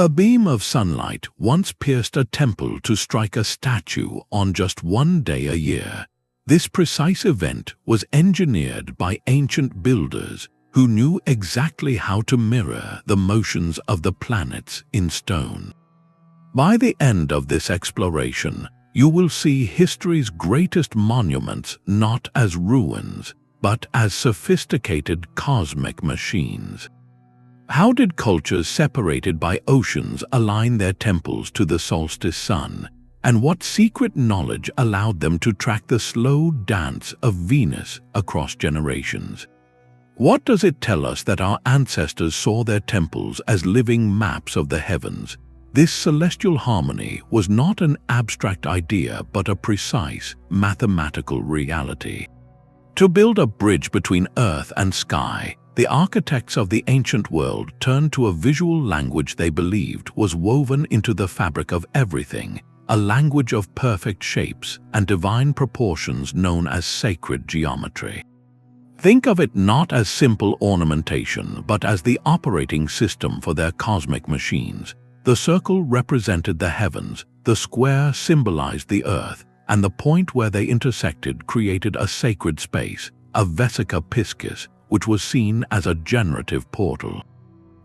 A beam of sunlight once pierced a temple to strike a statue on just one day a year. This precise event was engineered by ancient builders who knew exactly how to mirror the motions of the planets in stone. By the end of this exploration, you will see history's greatest monuments not as ruins, but as sophisticated cosmic machines. How did cultures separated by oceans align their temples to the solstice sun? And what secret knowledge allowed them to track the slow dance of Venus across generations? What does it tell us that our ancestors saw their temples as living maps of the heavens? This celestial harmony was not an abstract idea but a precise, mathematical reality. To build a bridge between earth and sky, the architects of the ancient world turned to a visual language they believed was woven into the fabric of everything, a language of perfect shapes and divine proportions known as sacred geometry. Think of it not as simple ornamentation, but as the operating system for their cosmic machines. The circle represented the heavens, the square symbolized the earth, and the point where they intersected created a sacred space, a vesica piscis, which was seen as a generative portal.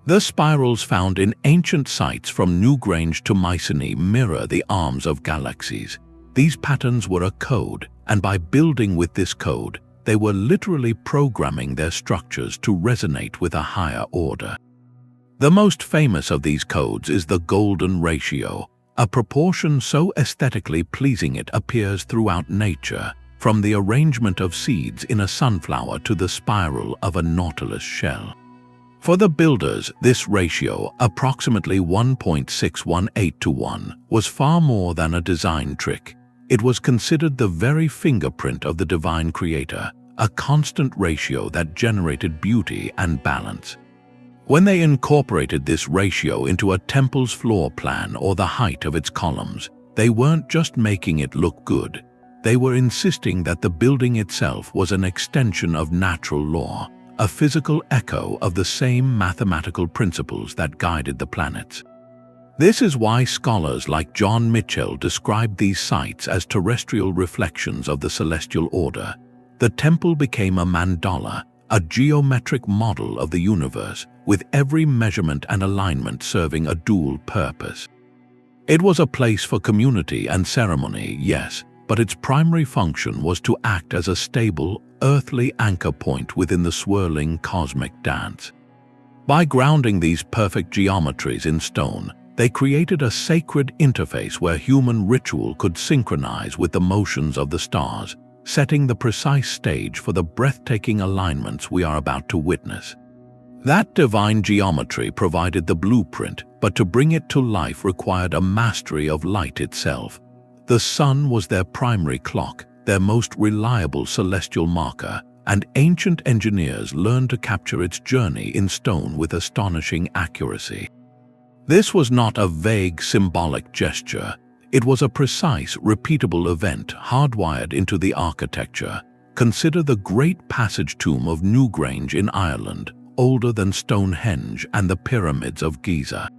The spirals found in ancient sites from Newgrange to Mycenae mirror the arms of galaxies. These patterns were a code, and by building with this code, they were literally programming their structures to resonate with a higher order. The most famous of these codes is the golden ratio, a proportion so aesthetically pleasing it appears throughout nature, from the arrangement of seeds in a sunflower to the spiral of a nautilus shell. For the builders, this ratio, approximately 1.618 to 1, was far more than a design trick. It was considered the very fingerprint of the divine creator, a constant ratio that generated beauty and balance. When they incorporated this ratio into a temple's floor plan or the height of its columns, they weren't just making it look good. They were insisting that the building itself was an extension of natural law, a physical echo of the same mathematical principles that guided the planets. This is why scholars like John Mitchell described these sites as terrestrial reflections of the celestial order. The temple became a mandala, a geometric model of the universe, with every measurement and alignment serving a dual purpose. It was a place for community and ceremony, yes, but its primary function was to act as a stable, earthly anchor point within the swirling cosmic dance. By grounding these perfect geometries in stone, they created a sacred interface where human ritual could synchronize with the motions of the stars, setting the precise stage for the breathtaking alignments we are about to witness. That divine geometry provided the blueprint, but to bring it to life required a mastery of light itself. The sun was their primary clock, their most reliable celestial marker, and ancient engineers learned to capture its journey in stone with astonishing accuracy. This was not a vague symbolic gesture. It was a precise, repeatable event hardwired into the architecture. Consider the great passage tomb of Newgrange in Ireland, older than Stonehenge and the pyramids of Giza.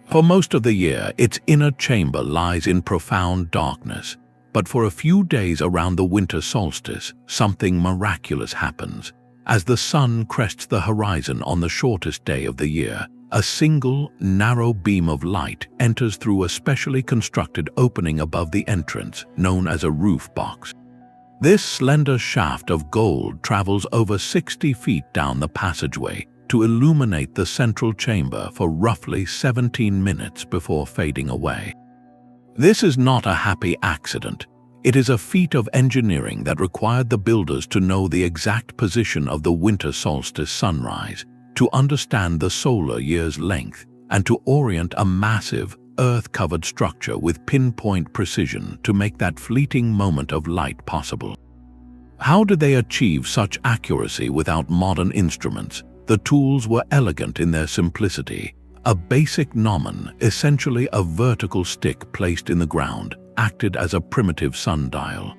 For most of the year, its inner chamber lies in profound darkness, but for a few days around the winter solstice, something miraculous happens. As the sun crests the horizon on the shortest day of the year, a single, narrow beam of light enters through a specially constructed opening above the entrance, known as a roof box. This slender shaft of gold travels over 60 feet down the passageway to illuminate the central chamber for roughly 17 minutes before fading away. This is not a happy accident. It is a feat of engineering that required the builders to know the exact position of the winter solstice sunrise, to understand the solar year's length, and to orient a massive, earth-covered structure with pinpoint precision to make that fleeting moment of light possible. How did they achieve such accuracy without modern instruments? The tools were elegant in their simplicity. A basic gnomon, essentially a vertical stick placed in the ground, acted as a primitive sundial.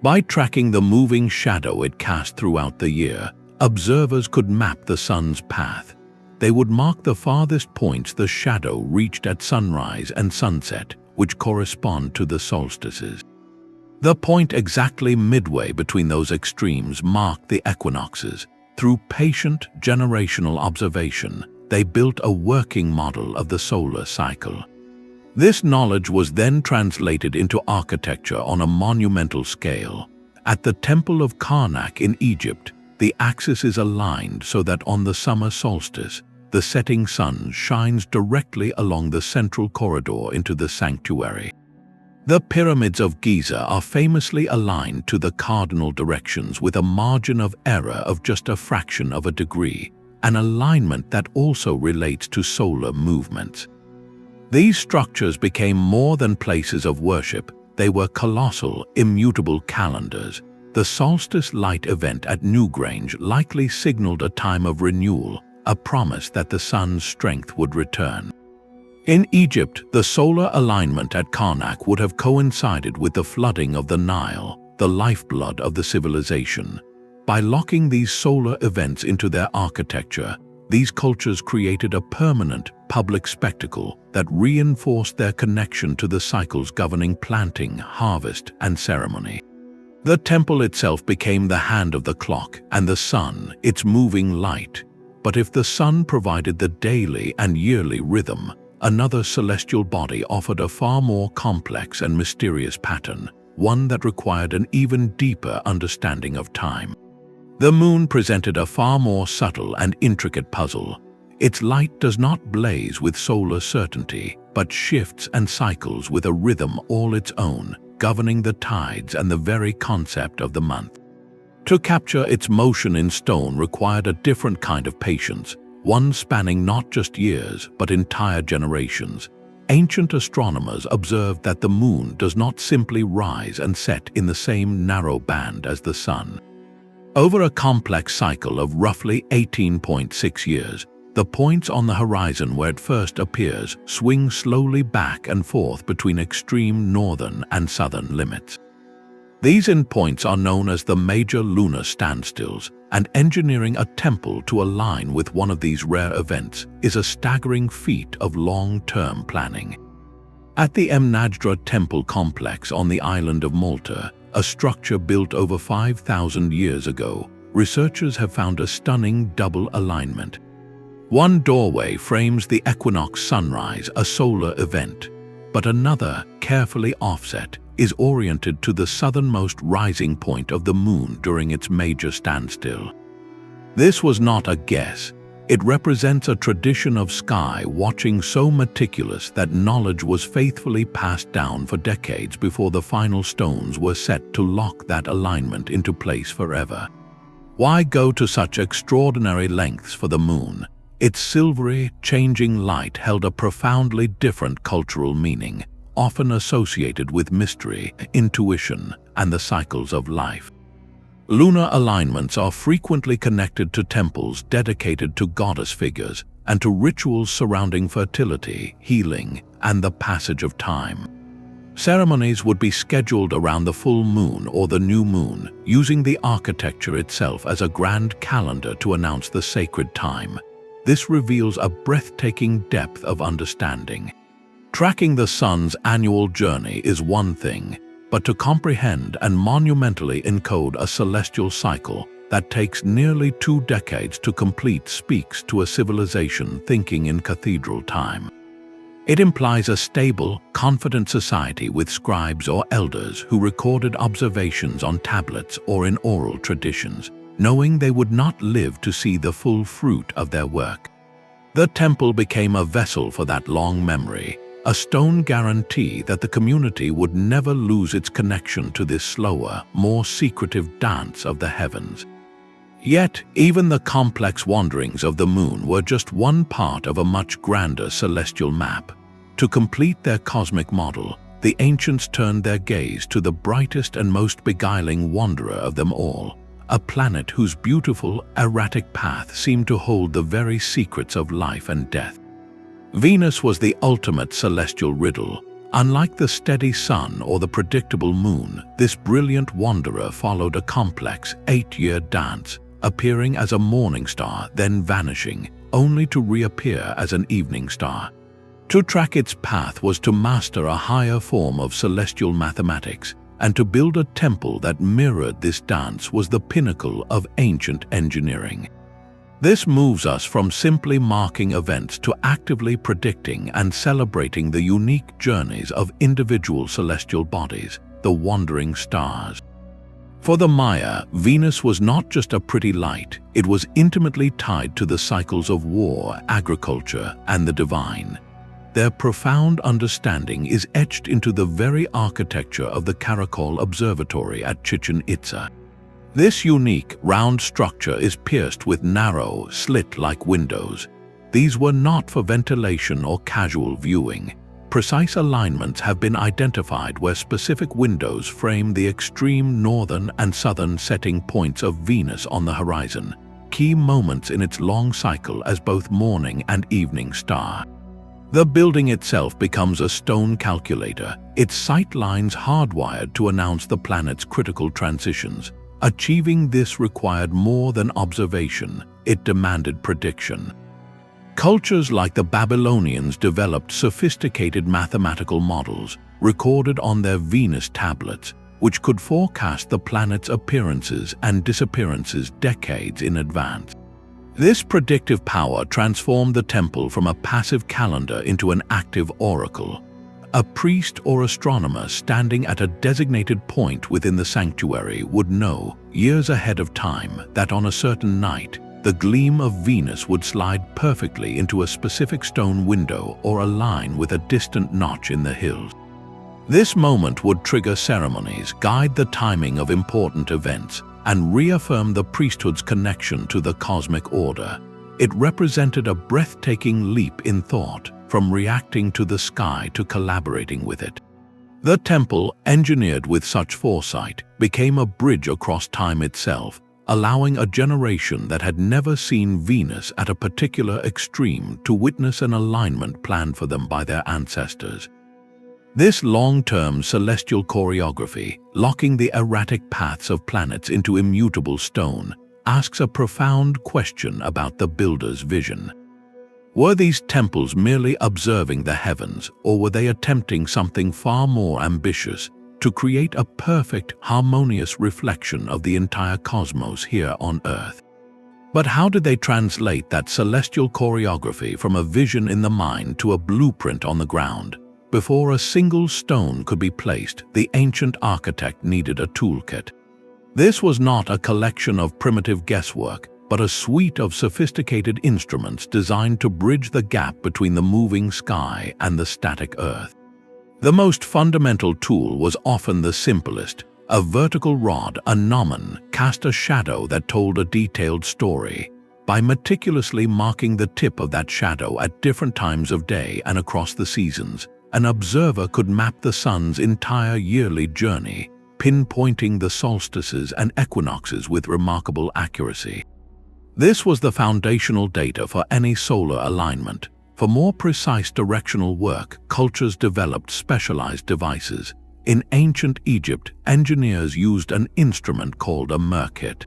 By tracking the moving shadow it cast throughout the year, observers could map the sun's path. They would mark the farthest points the shadow reached at sunrise and sunset, which correspond to the solstices. The point exactly midway between those extremes marked the equinoxes. Through patient generational observation, they built a working model of the solar cycle. This knowledge was then translated into architecture on a monumental scale. At the Temple of Karnak in Egypt, the axis is aligned so that on the summer solstice, the setting sun shines directly along the central corridor into the sanctuary. The pyramids of Giza are famously aligned to the cardinal directions with a margin of error of just a fraction of a degree, an alignment that also relates to solar movements. These structures became more than places of worship. They were colossal, immutable calendars. The solstice light event at Newgrange likely signaled a time of renewal, a promise that the sun's strength would return. In Egypt, the solar alignment at Karnak would have coincided with the flooding of the Nile, the lifeblood of the civilization. By locking these solar events into their architecture, these cultures created a permanent public spectacle that reinforced their connection to the cycles governing planting, harvest, and ceremony. The temple itself became the hand of the clock, and the sun its moving light. But if the sun provided the daily and yearly rhythm, another celestial body offered a far more complex and mysterious pattern, one that required an even deeper understanding of time. The moon presented a far more subtle and intricate puzzle. Its light does not blaze with solar certainty, but shifts and cycles with a rhythm all its own, governing the tides and the very concept of the month. To capture its motion in stone required a different kind of patience, one spanning not just years, but entire generations. Ancient astronomers observed that the moon does not simply rise and set in the same narrow band as the sun. Over a complex cycle of roughly 18.6 years, the points on the horizon where it first appears swing slowly back and forth between extreme northern and southern limits. These endpoints are known as the major lunar standstills, and engineering a temple to align with one of these rare events is a staggering feat of long-term planning. At the Mnajdra temple complex on the island of Malta, a structure built over 5,000 years ago, researchers have found a stunning double alignment. One doorway frames the equinox sunrise, a solar event, but another, carefully offset, is oriented to the southernmost rising point of the moon during its major standstill. This was not a guess. It represents a tradition of sky watching so meticulous that knowledge was faithfully passed down for decades before the final stones were set to lock that alignment into place forever. Why go to such extraordinary lengths for the moon? Its silvery, changing light held a profoundly different cultural meaning, often associated with mystery, intuition, and the cycles of life. Lunar alignments are frequently connected to temples dedicated to goddess figures and to rituals surrounding fertility, healing, and the passage of time. Ceremonies would be scheduled around the full moon or the new moon, using the architecture itself as a grand calendar to announce the sacred time. This reveals a breathtaking depth of understanding. Tracking the sun's annual journey is one thing, but to comprehend and monumentally encode a celestial cycle that takes nearly 2 decades to complete speaks to a civilization thinking in cathedral time. It implies a stable, confident society with scribes or elders who recorded observations on tablets or in oral traditions, knowing they would not live to see the full fruit of their work. The temple became a vessel for that long memory, a stone guarantee that the community would never lose its connection to this slower, more secretive dance of the heavens. Yet, even the complex wanderings of the moon were just one part of a much grander celestial map. To complete their cosmic model, the ancients turned their gaze to the brightest and most beguiling wanderer of them all, a planet whose beautiful, erratic path seemed to hold the very secrets of life and death. Venus was the ultimate celestial riddle. Unlike the steady sun or the predictable moon, this brilliant wanderer followed a complex 8-year dance, appearing as a morning star, then vanishing, only to reappear as an evening star. To track its path was to master a higher form of celestial mathematics, and to build a temple that mirrored this dance was the pinnacle of ancient engineering. This moves us from simply marking events to actively predicting and celebrating the unique journeys of individual celestial bodies, the wandering stars. For the Maya, Venus was not just a pretty light, it was intimately tied to the cycles of war, agriculture, and the divine. Their profound understanding is etched into the very architecture of the Karakol Observatory at Chichen Itza. This unique, round structure is pierced with narrow, slit-like windows. These were not for ventilation or casual viewing. Precise alignments have been identified where specific windows frame the extreme northern and southern setting points of Venus on the horizon, key moments in its long cycle as both morning and evening star. The building itself becomes a stone calculator, its sightlines hardwired to announce the planet's critical transitions. Achieving this required more than observation, it demanded prediction. Cultures like the Babylonians developed sophisticated mathematical models, recorded on their Venus tablets, which could forecast the planet's appearances and disappearances decades in advance. This predictive power transformed the temple from a passive calendar into an active oracle. A priest or astronomer standing at a designated point within the sanctuary would know, years ahead of time, that on a certain night, the gleam of Venus would slide perfectly into a specific stone window or align with a distant notch in the hills. This moment would trigger ceremonies, guide the timing of important events, and reaffirm the priesthood's connection to the cosmic order. It represented a breathtaking leap in thought, from reacting to the sky to collaborating with it. The temple, engineered with such foresight, became a bridge across time itself, allowing a generation that had never seen Venus at a particular extreme to witness an alignment planned for them by their ancestors. This long-term celestial choreography, locking the erratic paths of planets into immutable stone, asks a profound question about the builder's vision. Were these temples merely observing the heavens, or were they attempting something far more ambitious, to create a perfect, harmonious reflection of the entire cosmos here on Earth? But how did they translate that celestial choreography from a vision in the mind to a blueprint on the ground? Before a single stone could be placed, the ancient architect needed a toolkit. This was not a collection of primitive guesswork, but a suite of sophisticated instruments designed to bridge the gap between the moving sky and the static Earth. The most fundamental tool was often the simplest. A vertical rod, a gnomon, cast a shadow that told a detailed story. By meticulously marking the tip of that shadow at different times of day and across the seasons, an observer could map the sun's entire yearly journey, pinpointing the solstices and equinoxes with remarkable accuracy. This was the foundational data for any solar alignment. For more precise directional work, cultures developed specialized devices. In ancient Egypt, engineers used an instrument called a merkit.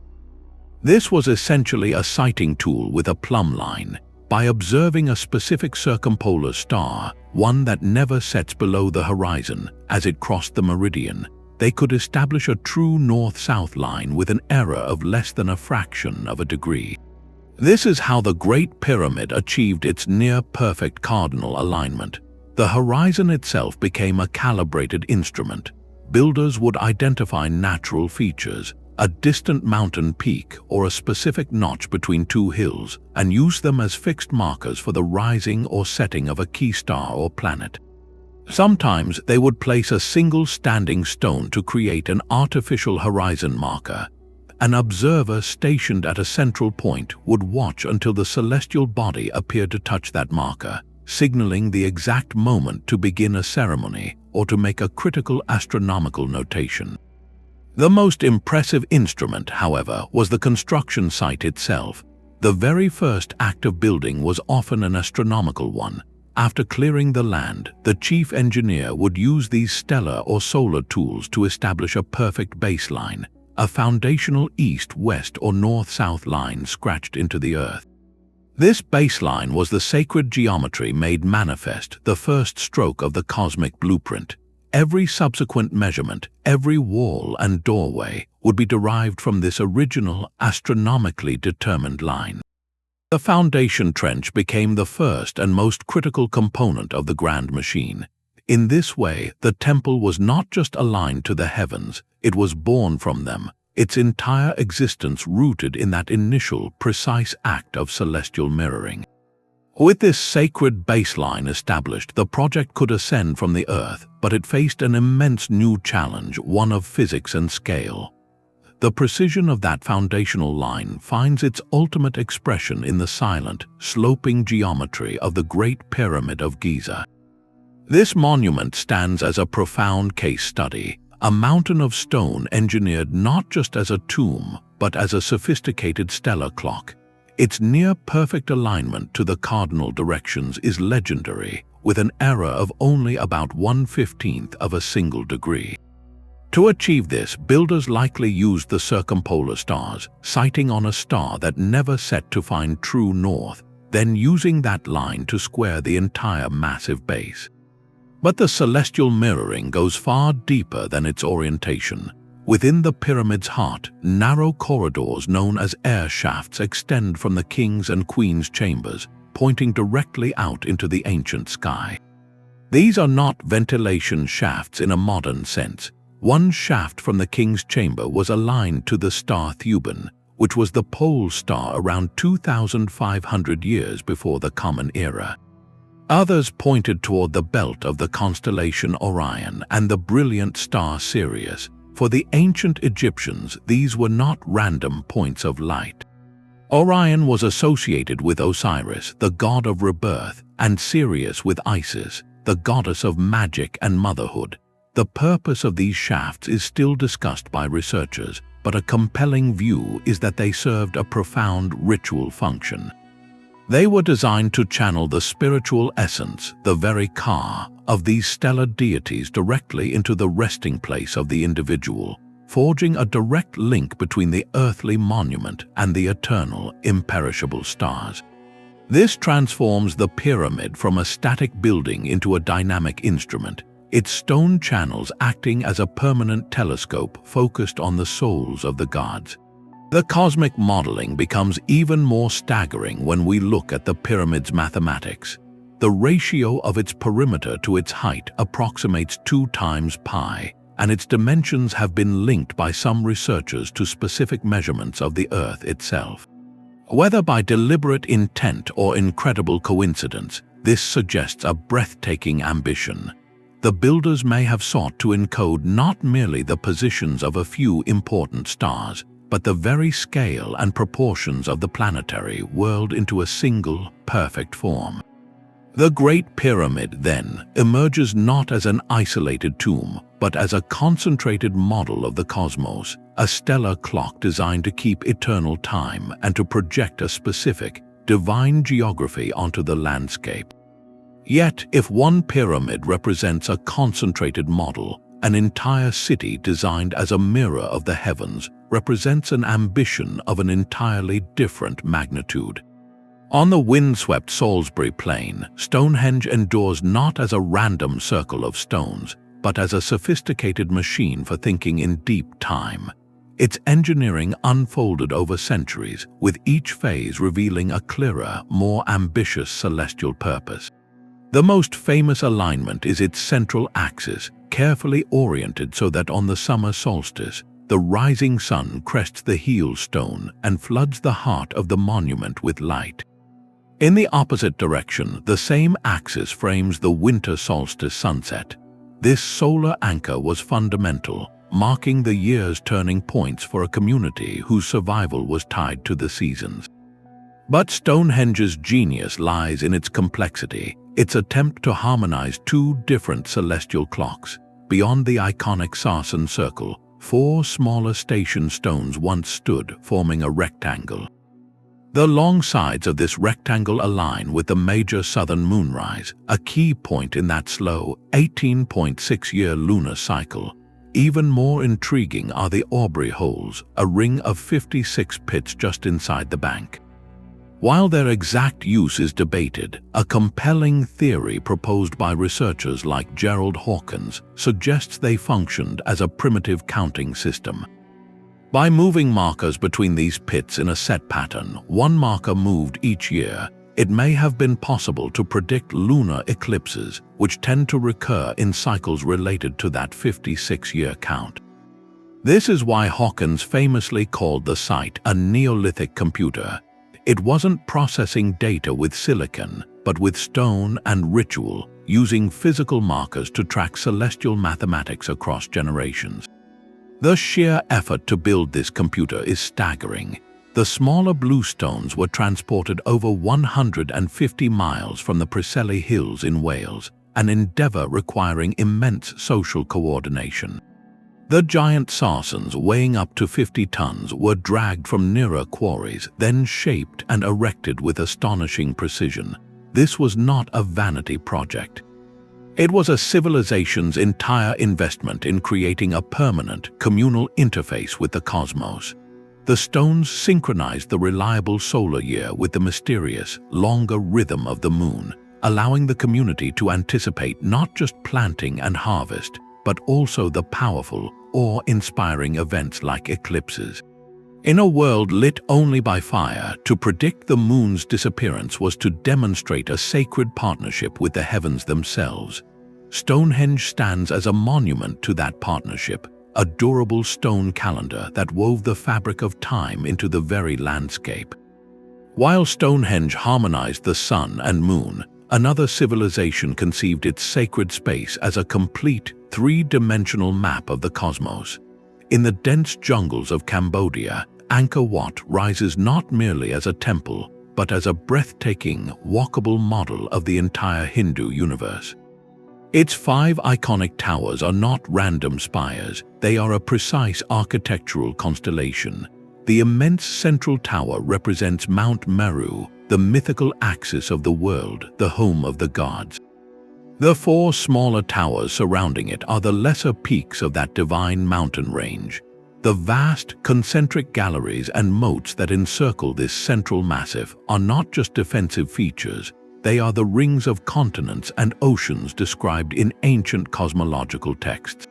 This was essentially a sighting tool with a plumb line. By observing a specific circumpolar star, one that never sets below the horizon as it crossed the meridian, they could establish a true north-south line with an error of less than a fraction of a degree. This is how the Great Pyramid achieved its near-perfect cardinal alignment. The horizon itself became a calibrated instrument. Builders would identify natural features, a distant mountain peak or a specific notch between two hills, and use them as fixed markers for the rising or setting of a key star or planet. Sometimes they would place a single standing stone to create an artificial horizon marker. An observer stationed at a central point would watch until the celestial body appeared to touch that marker, signaling the exact moment to begin a ceremony or to make a critical astronomical notation. The most impressive instrument, however, was the construction site itself. The very first act of building was often an astronomical one. After clearing the land, the chief engineer would use these stellar or solar tools to establish a perfect baseline, a foundational east-west or north-south line scratched into the Earth. This baseline was the sacred geometry made manifest, the first stroke of the cosmic blueprint. Every subsequent measurement, every wall and doorway would be derived from this original, astronomically determined line. The foundation trench became the first and most critical component of the grand machine. In this way, the temple was not just aligned to the heavens, it was born from them, its entire existence rooted in that initial, precise act of celestial mirroring. With this sacred baseline established, the project could ascend from the Earth, but it faced an immense new challenge, one of physics and scale. The precision of that foundational line finds its ultimate expression in the silent, sloping geometry of the Great Pyramid of Giza. This monument stands as a profound case study, a mountain of stone engineered not just as a tomb, but as a sophisticated stellar clock. Its near-perfect alignment to the cardinal directions is legendary, with an error of only about 1/15th of a single degree. To achieve this, builders likely used the circumpolar stars, sighting on a star that never set to find true north, then using that line to square the entire massive base. But the celestial mirroring goes far deeper than its orientation. Within the pyramid's heart, narrow corridors known as air shafts extend from the king's and queen's chambers, pointing directly out into the ancient sky. These are not ventilation shafts in a modern sense. One shaft from the king's chamber was aligned to the star Thuban, which was the pole star around 2,500 years before the Common Era. Others pointed toward the belt of the constellation Orion and the brilliant star Sirius. For the ancient Egyptians, these were not random points of light. Orion was associated with Osiris, the god of rebirth, and Sirius with Isis, the goddess of magic and motherhood. The purpose of these shafts is still discussed by researchers, but a compelling view is that they served a profound ritual function. They were designed to channel the spiritual essence, the very ka, of these stellar deities directly into the resting place of the individual, forging a direct link between the earthly monument and the eternal, imperishable stars. This transforms the pyramid from a static building into a dynamic instrument, its stone channels acting as a permanent telescope focused on the souls of the gods. The cosmic modeling becomes even more staggering when we look at the pyramid's mathematics. The ratio of its perimeter to its height approximates 2 times pi, and its dimensions have been linked by some researchers to specific measurements of the Earth itself. Whether by deliberate intent or incredible coincidence, this suggests a breathtaking ambition. The builders may have sought to encode not merely the positions of a few important stars, but the very scale and proportions of the planetary world into a single, perfect form. The Great Pyramid, then, emerges not as an isolated tomb, but as a concentrated model of the cosmos, a stellar clock designed to keep eternal time and to project a specific, divine geography onto the landscape. Yet, if one pyramid represents a concentrated model, an entire city designed as a mirror of the heavens represents an ambition of an entirely different magnitude. On the windswept Salisbury Plain, Stonehenge endures not as a random circle of stones, but as a sophisticated machine for thinking in deep time. Its engineering unfolded over centuries, with each phase revealing a clearer, more ambitious celestial purpose. The most famous alignment is its central axis, carefully oriented so that on the summer solstice, the rising sun crests the heel stone and floods the heart of the monument with light. In the opposite direction, the same axis frames the winter solstice sunset. This solar anchor was fundamental, marking the year's turning points for a community whose survival was tied to the seasons. But Stonehenge's genius lies in its complexity, its attempt to harmonize 2 different celestial clocks. Beyond the iconic Sarsen circle, 4 smaller station stones once stood, forming a rectangle. The long sides of this rectangle align with the major southern moonrise, a key point in that slow, 18.6-year lunar cycle. Even more intriguing are the Aubrey holes, a ring of 56 pits just inside the bank. While their exact use is debated, a compelling theory proposed by researchers like Gerald Hawkins suggests they functioned as a primitive counting system. By moving markers between these pits in a set pattern, one marker moved each year, it may have been possible to predict lunar eclipses, which tend to recur in cycles related to that 56-year count. This is why Hawkins famously called the site a Neolithic computer. It wasn't processing data with silicon, but with stone and ritual, using physical markers to track celestial mathematics across generations. The sheer effort to build this computer is staggering. The smaller blue stones were transported over 150 miles from the Preseli Hills in Wales, an endeavor requiring immense social coordination. The giant sarcens, weighing up to 50 tons, were dragged from nearer quarries, then shaped and erected with astonishing precision. This was not a vanity project. It was a civilization's entire investment in creating a permanent, communal interface with the cosmos. The stones synchronized the reliable solar year with the mysterious, longer rhythm of the moon, allowing the community to anticipate not just planting and harvest, but also the powerful, awe-inspiring events like eclipses. In a world lit only by fire, to predict the moon's disappearance was to demonstrate a sacred partnership with the heavens themselves. Stonehenge stands as a monument to that partnership, a durable stone calendar that wove the fabric of time into the very landscape. While Stonehenge harmonized the sun and moon, another civilization conceived its sacred space as a complete, three-dimensional map of the cosmos. In the dense jungles of Cambodia, Angkor Wat rises not merely as a temple, but as a breathtaking, walkable model of the entire Hindu universe. Its 5 iconic towers are not random spires, they are a precise architectural constellation. The immense central tower represents Mount Meru, the mythical axis of the world, the home of the gods. The 4 smaller towers surrounding it are the lesser peaks of that divine mountain range. The vast, concentric galleries and moats that encircle this central massif are not just defensive features, they are the rings of continents and oceans described in ancient cosmological texts.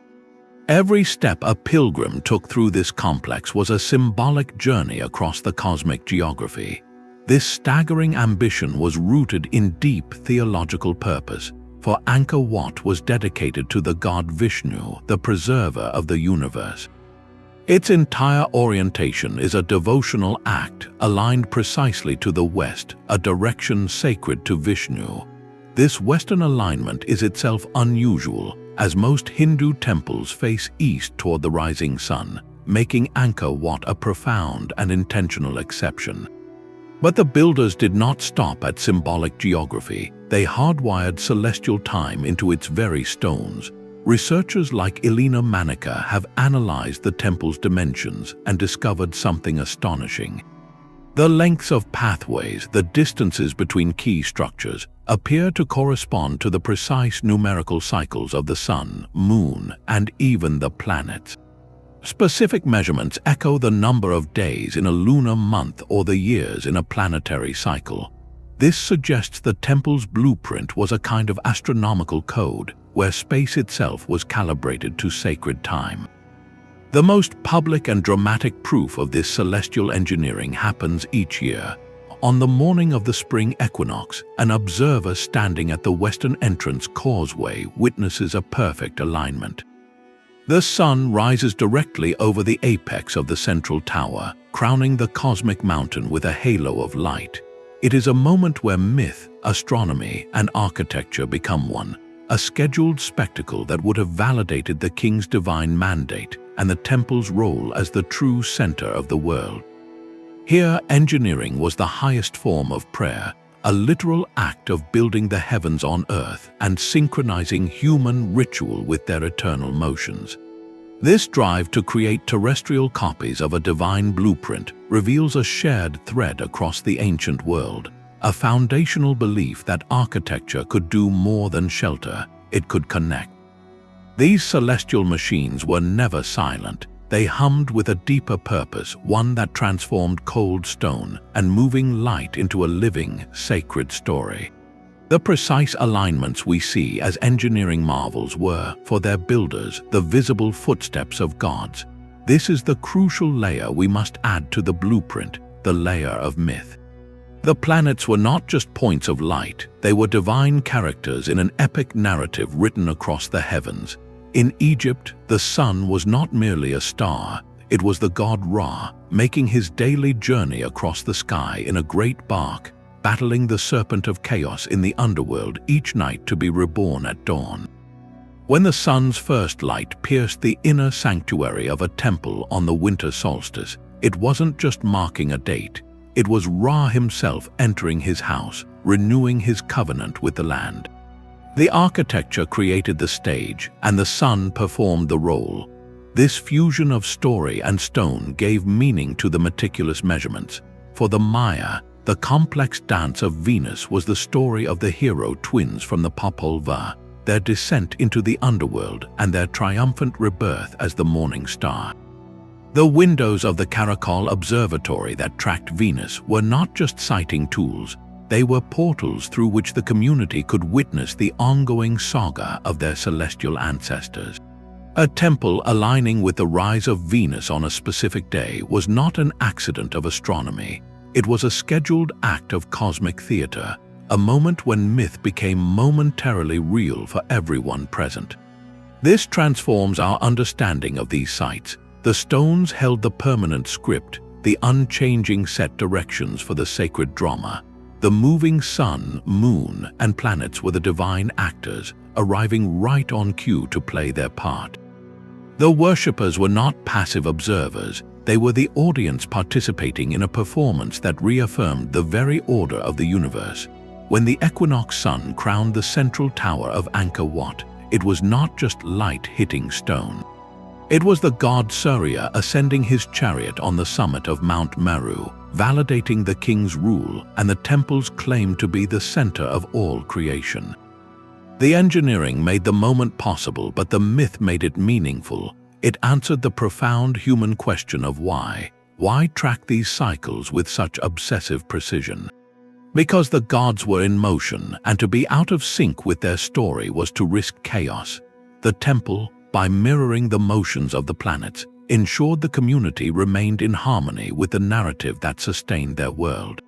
Every step a pilgrim took through this complex was a symbolic journey across the cosmic geography. This staggering ambition was rooted in deep theological purpose, for Angkor Wat was dedicated to the god Vishnu, the preserver of the universe. Its entire orientation is a devotional act aligned precisely to the west, a direction sacred to Vishnu. This western alignment is itself unusual, as most Hindu temples face east toward the rising sun, making Angkor Wat a profound and intentional exception. But the builders did not stop at symbolic geography. They hardwired celestial time into its very stones. Researchers like Elena Manica have analyzed the temple's dimensions and discovered something astonishing. The lengths of pathways, the distances between key structures, appear to correspond to the precise numerical cycles of the sun, moon, and even the planets. Specific measurements echo the number of days in a lunar month or the years in a planetary cycle. This suggests the temple's blueprint was a kind of astronomical code, where space itself was calibrated to sacred time. The most public and dramatic proof of this celestial engineering happens each year. On the morning of the spring equinox, an observer standing at the western entrance causeway witnesses a perfect alignment. The sun rises directly over the apex of the central tower, crowning the cosmic mountain with a halo of light. It is a moment where myth, astronomy, and architecture become one, a scheduled spectacle that would have validated the king's divine mandate and the temple's role as the true center of the world. Here, engineering was the highest form of prayer, a literal act of building the heavens on earth and synchronizing human ritual with their eternal motions. This drive to create terrestrial copies of a divine blueprint reveals a shared thread across the ancient world, a foundational belief that architecture could do more than shelter, it could connect. These celestial machines were never silent. They hummed with a deeper purpose, one that transformed cold stone and moving light into a living, sacred story. The precise alignments we see as engineering marvels were, for their builders, the visible footsteps of gods. This is the crucial layer we must add to the blueprint, the layer of myth. The planets were not just points of light, they were divine characters in an epic narrative written across the heavens. In Egypt, the sun was not merely a star, it was the god Ra, making his daily journey across the sky in a great bark, battling the serpent of chaos in the underworld each night to be reborn at dawn. When the sun's first light pierced the inner sanctuary of a temple on the winter solstice, it wasn't just marking a date, it was Ra himself entering his house, renewing his covenant with the land. The architecture created the stage, and the sun performed the role. This fusion of story and stone gave meaning to the meticulous measurements. For the Maya, the complex dance of Venus was the story of the hero twins from the Popol Vuh, their descent into the underworld and their triumphant rebirth as the morning star. The windows of the Karakol Observatory that tracked Venus were not just sighting tools, they were portals through which the community could witness the ongoing saga of their celestial ancestors. A temple aligning with the rise of Venus on a specific day was not an accident of astronomy. It was a scheduled act of cosmic theater, a moment when myth became momentarily real for everyone present. This transforms our understanding of these sites. The stones held the permanent script, the unchanging set directions for the sacred drama. The moving sun, moon, and planets were the divine actors, arriving right on cue to play their part. The worshippers were not passive observers, they were the audience participating in a performance that reaffirmed the very order of the universe. When the equinox sun crowned the central tower of Angkor, it was not just light hitting stone. It was the god Surya ascending his chariot on the summit of Mount Meru, validating the king's rule and the temple's claim to be the center of all creation. The engineering made the moment possible, but the myth made it meaningful. It answered the profound human question of why. Why track these cycles with such obsessive precision? Because the gods were in motion, and to be out of sync with their story was to risk chaos. The temple, by mirroring the motions of the planets, ensured the community remained in harmony with the narrative that sustained their world.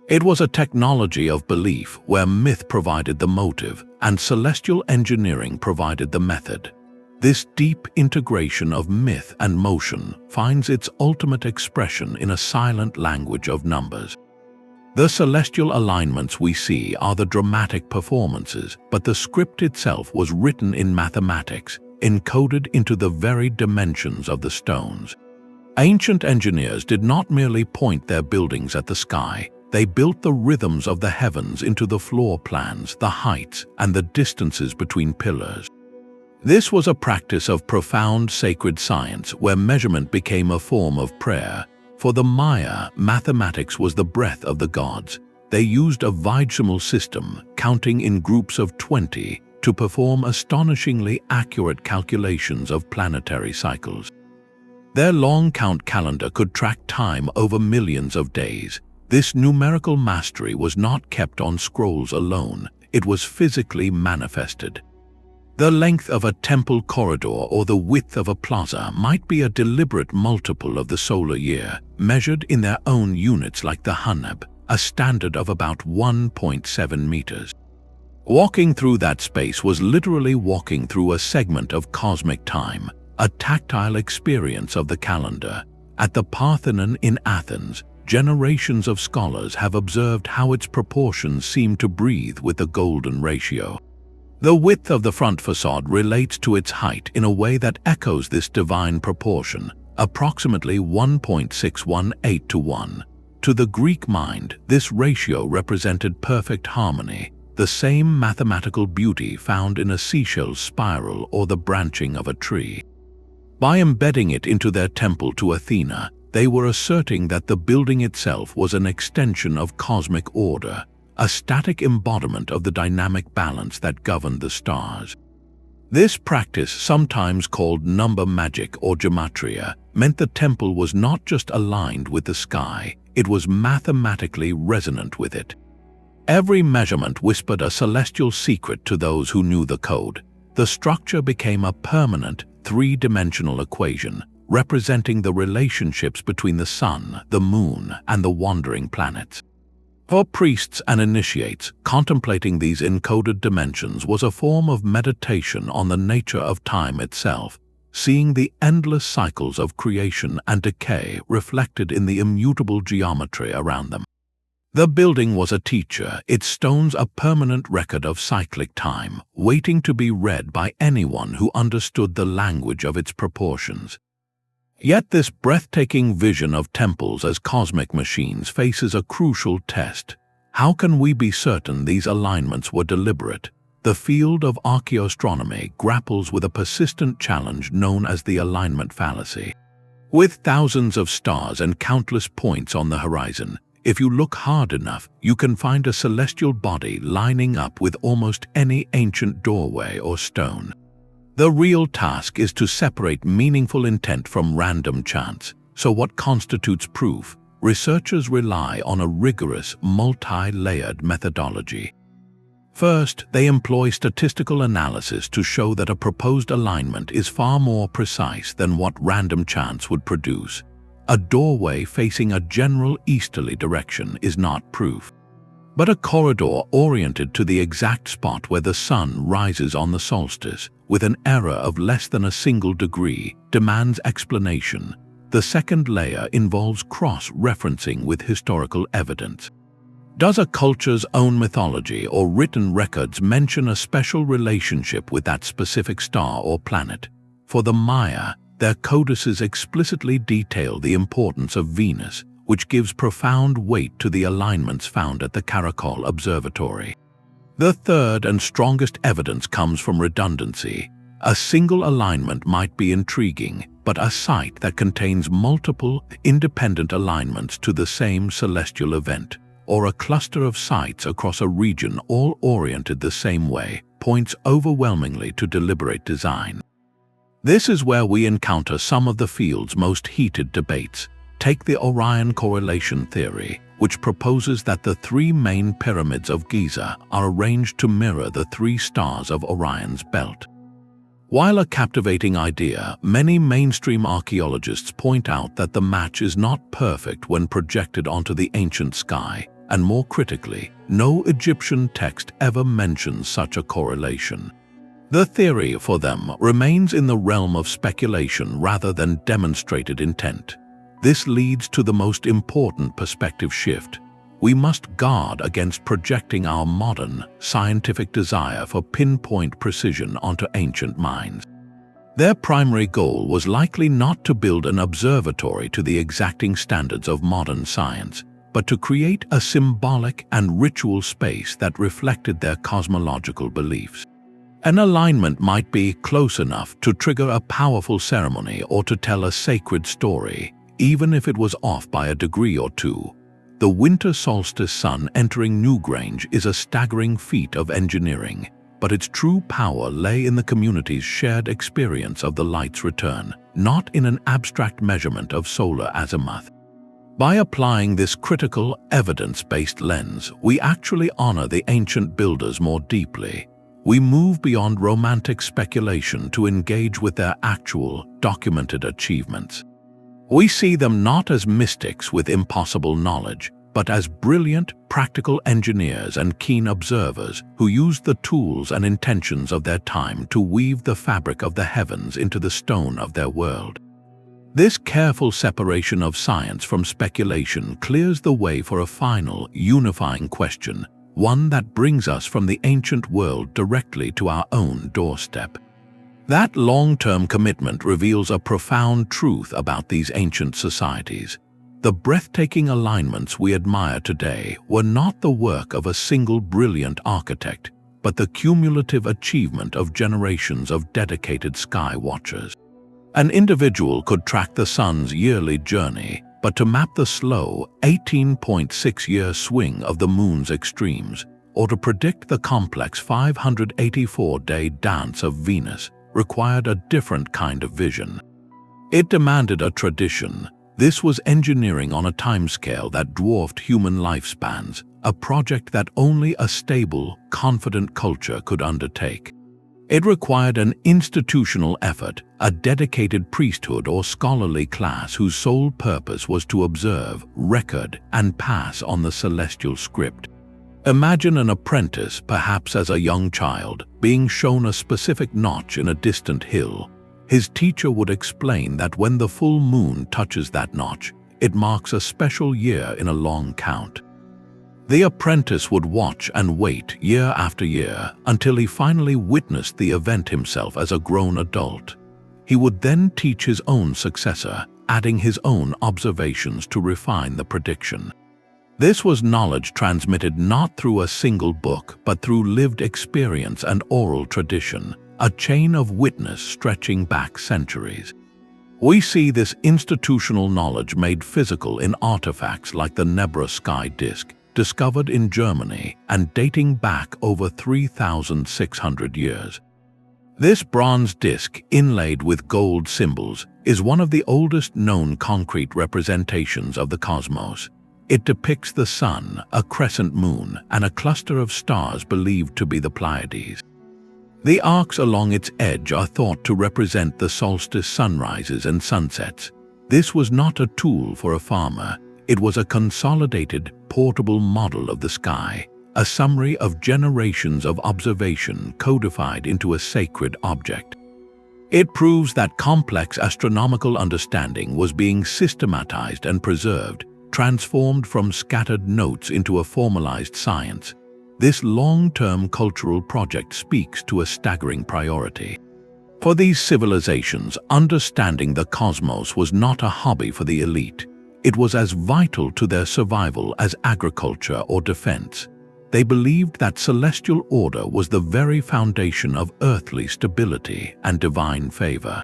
It was a technology of belief where myth provided the motive and celestial engineering provided the method. This deep integration of myth and motion finds its ultimate expression in a silent language of numbers. The celestial alignments we see are the dramatic performances, but the script itself was written in mathematics, encoded into the very dimensions of the stones. Ancient engineers did not merely point their buildings at the sky, they built the rhythms of the heavens into the floor plans, the heights, and the distances between pillars. This was a practice of profound sacred science where measurement became a form of prayer. For the Maya, mathematics was the breath of the gods. They used a vigesimal system, counting in groups of 20, to perform astonishingly accurate calculations of planetary cycles. Their long count calendar could track time over millions of days. This numerical mastery was not kept on scrolls alone, it was physically manifested. The length of a temple corridor or the width of a plaza might be a deliberate multiple of the solar year, measured in their own units like the Hunab, a standard of about 1.7 meters. Walking through that space was literally walking through a segment of cosmic time, a tactile experience of the calendar. At the Parthenon in Athens, generations of scholars have observed how its proportions seem to breathe with the golden ratio. The width of the front facade relates to its height in a way that echoes this divine proportion, approximately 1.618 to 1. To the Greek mind, this ratio represented perfect harmony, the same mathematical beauty found in a seashell's spiral or the branching of a tree. By embedding it into their temple to Athena, they were asserting that the building itself was an extension of cosmic order, a static embodiment of the dynamic balance that governed the stars. This practice, sometimes called number magic or gematria, meant the temple was not just aligned with the sky, it was mathematically resonant with it. Every measurement whispered a celestial secret to those who knew the code. The structure became a permanent, three-dimensional equation, representing the relationships between the sun, the moon, and the wandering planets. For priests and initiates, contemplating these encoded dimensions was a form of meditation on the nature of time itself, seeing the endless cycles of creation and decay reflected in the immutable geometry around them. The building was a teacher, its stones a permanent record of cyclic time, waiting to be read by anyone who understood the language of its proportions. Yet this breathtaking vision of temples as cosmic machines faces a crucial test. How can we be certain these alignments were deliberate? The field of archaeoastronomy grapples with a persistent challenge known as the alignment fallacy. With thousands of stars and countless points on the horizon, if you look hard enough, you can find a celestial body lining up with almost any ancient doorway or stone. The real task is to separate meaningful intent from random chance. So what constitutes proof? Researchers rely on a rigorous, multi-layered methodology. First, they employ statistical analysis to show that a proposed alignment is far more precise than what random chance would produce. A doorway facing a general easterly direction is not proof. But a corridor oriented to the exact spot where the sun rises on the solstice, with an error of less than a single degree, demands explanation. The second layer involves cross-referencing with historical evidence. Does a culture's own mythology or written records mention a special relationship with that specific star or planet? For the Maya, their codices explicitly detail the importance of Venus, which gives profound weight to the alignments found at the Karakol Observatory. The third and strongest evidence comes from redundancy. A single alignment might be intriguing, but a site that contains multiple, independent alignments to the same celestial event, or a cluster of sites across a region all oriented the same way, points overwhelmingly to deliberate design. This is where we encounter some of the field's most heated debates. Take the Orion correlation theory, which proposes that the three main pyramids of Giza are arranged to mirror the three stars of Orion's belt. While a captivating idea, many mainstream archaeologists point out that the match is not perfect when projected onto the ancient sky, and more critically, no Egyptian text ever mentions such a correlation. The theory, for them, remains in the realm of speculation rather than demonstrated intent. This leads to the most important perspective shift. We must guard against projecting our modern, scientific desire for pinpoint precision onto ancient minds. Their primary goal was likely not to build an observatory to the exacting standards of modern science, but to create a symbolic and ritual space that reflected their cosmological beliefs. An alignment might be close enough to trigger a powerful ceremony or to tell a sacred story, even if it was off by a degree or two. The winter solstice sun entering Newgrange is a staggering feat of engineering, but its true power lay in the community's shared experience of the light's return, not in an abstract measurement of solar azimuth. By applying this critical, evidence-based lens, we actually honor the ancient builders more deeply. We move beyond romantic speculation to engage with their actual, documented achievements. We see them not as mystics with impossible knowledge, but as brilliant, practical engineers and keen observers who used the tools and intentions of their time to weave the fabric of the heavens into the stone of their world. This careful separation of science from speculation clears the way for a final, unifying question, one that brings us from the ancient world directly to our own doorstep. That long-term commitment reveals a profound truth about these ancient societies. The breathtaking alignments we admire today were not the work of a single brilliant architect, but the cumulative achievement of generations of dedicated sky watchers. An individual could track the sun's yearly journey, but to map the slow 18.6-year swing of the moon's extremes, or to predict the complex 584-day dance of Venus, required a different kind of vision. It demanded a tradition. This was engineering on a timescale that dwarfed human lifespans, a project that only a stable, confident culture could undertake. It required an institutional effort, a dedicated priesthood or scholarly class whose sole purpose was to observe, record, and pass on the celestial script. Imagine an apprentice, perhaps as a young child, being shown a specific notch in a distant hill. His teacher would explain that when the full moon touches that notch, it marks a special year in a long count. The apprentice would watch and wait year after year until he finally witnessed the event himself as a grown adult. He would then teach his own successor, adding his own observations to refine the prediction. This was knowledge transmitted not through a single book, but through lived experience and oral tradition, a chain of witness stretching back centuries. We see this institutional knowledge made physical in artifacts like the Mnajdra sky disk, discovered in Germany and dating back over 3,600 years. This bronze disc, inlaid with gold symbols, is one of the oldest known concrete representations of the cosmos. It depicts the sun, a crescent moon, and a cluster of stars believed to be the Pleiades. The arcs along its edge are thought to represent the solstice sunrises and sunsets. This was not a tool for a farmer. It was a consolidated, portable model of the sky, a summary of generations of observation codified into a sacred object. It proves that complex astronomical understanding was being systematized and preserved, transformed from scattered notes into a formalized science. This long-term cultural project speaks to a staggering priority. For these civilizations, understanding the cosmos was not a hobby for the elite. It was as vital to their survival as agriculture or defense. They believed that celestial order was the very foundation of earthly stability and divine favor.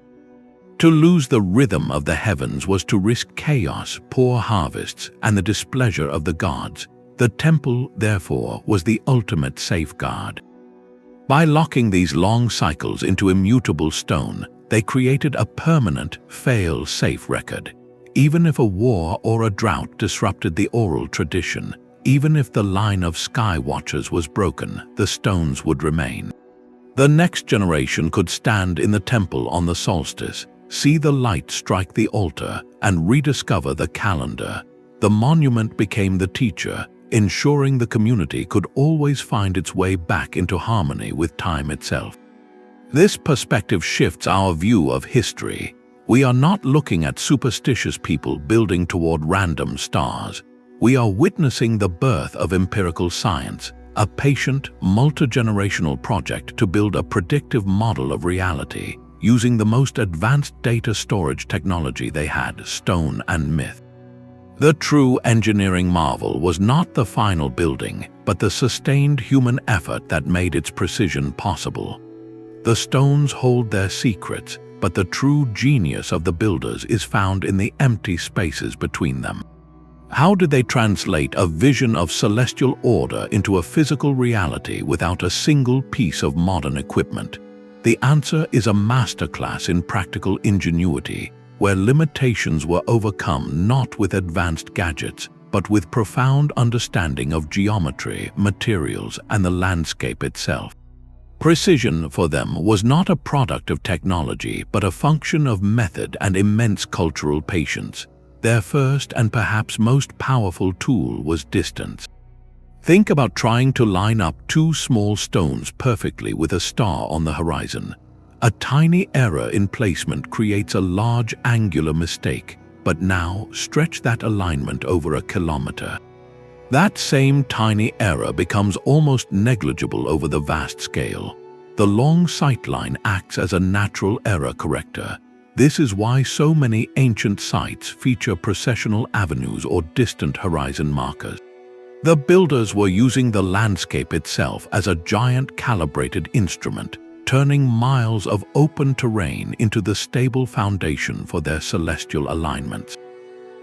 To lose the rhythm of the heavens was to risk chaos, poor harvests, and the displeasure of the gods. The temple, therefore, was the ultimate safeguard. By locking these long cycles into immutable stone, they created a permanent, fail-safe record. Even if a war or a drought disrupted the oral tradition, even if the line of sky watchers was broken, the stones would remain. The next generation could stand in the temple on the solstice, see the light strike the altar, and rediscover the calendar. The monument became the teacher, ensuring the community could always find its way back into harmony with time itself. This perspective shifts our view of history. We are not looking at superstitious people building toward random stars. We are witnessing the birth of empirical science, a patient, multi-generational project to build a predictive model of reality, using the most advanced data storage technology they had, stone and myth. The true engineering marvel was not the final building, but the sustained human effort that made its precision possible. The stones hold their secrets, but the true genius of the builders is found in the empty spaces between them. How did they translate a vision of celestial order into a physical reality without a single piece of modern equipment? The answer is a masterclass in practical ingenuity, where limitations were overcome not with advanced gadgets, but with profound understanding of geometry, materials, and the landscape itself. Precision for them was not a product of technology, but a function of method and immense cultural patience. Their first and perhaps most powerful tool was distance. Think about trying to line up two small stones perfectly with a star on the horizon. A tiny error in placement creates a large angular mistake, but now stretch that alignment over a kilometer. That same tiny error becomes almost negligible over the vast scale. The long sightline acts as a natural error corrector. This is why so many ancient sites feature processional avenues or distant horizon markers. The builders were using the landscape itself as a giant calibrated instrument, turning miles of open terrain into the stable foundation for their celestial alignments.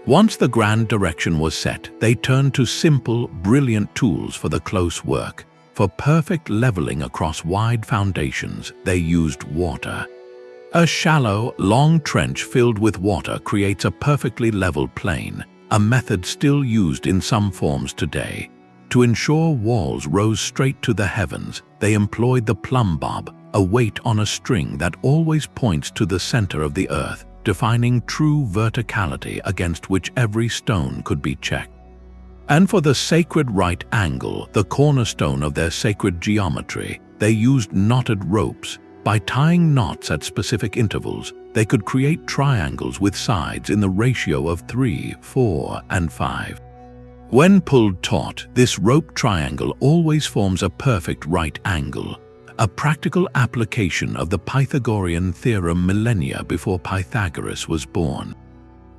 Once the grand direction was set, they turned to simple, brilliant tools for the close work. For perfect leveling across wide foundations, they used water. A shallow, long trench filled with water creates a perfectly level plane, a method still used in some forms today. To ensure walls rose straight to the heavens, they employed the plumb bob, a weight on a string that always points to the center of the earth, defining true verticality against which every stone could be checked. And for the sacred right angle, the cornerstone of their sacred geometry, they used knotted ropes. By tying knots at specific intervals, they could create triangles with sides in the ratio of 3, 4, and 5. When pulled taut, this rope triangle always forms a perfect right angle, a practical application of the Pythagorean theorem millennia before Pythagoras was born.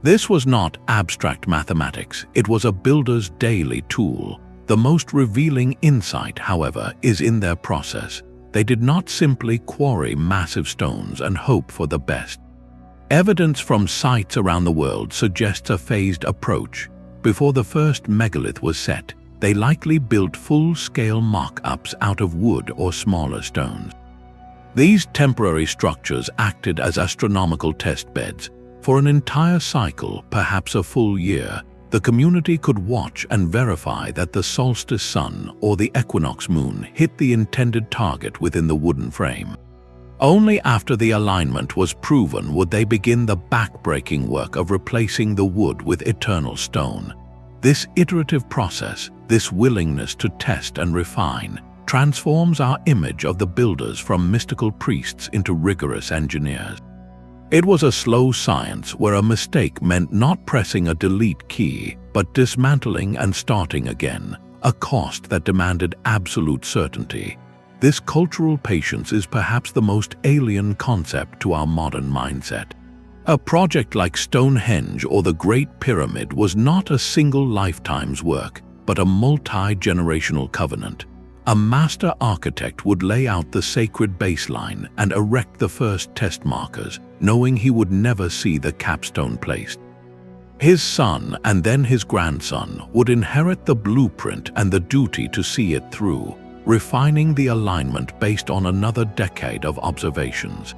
This was not abstract mathematics, it was a builder's daily tool. The most revealing insight, however, is in their process. They did not simply quarry massive stones and hope for the best. Evidence from sites around the world suggests a phased approach. Before the first megalith was set, they likely built full-scale mock-ups out of wood or smaller stones. These temporary structures acted as astronomical test beds. For an entire cycle, perhaps a full year, the community could watch and verify that the solstice sun or the equinox moon hit the intended target within the wooden frame. Only after the alignment was proven would they begin the back-breaking work of replacing the wood with eternal stone. This iterative process, this willingness to test and refine, transforms our image of the builders from mystical priests into rigorous engineers. It was a slow science where a mistake meant not pressing a delete key, but dismantling and starting again, a cost that demanded absolute certainty. This cultural patience is perhaps the most alien concept to our modern mindset. A project like Stonehenge or the Great Pyramid was not a single lifetime's work, but a multi-generational covenant. A master architect would lay out the sacred baseline and erect the first test markers, knowing he would never see the capstone placed. His son and then his grandson would inherit the blueprint and the duty to see it through, refining the alignment based on another decade of observations.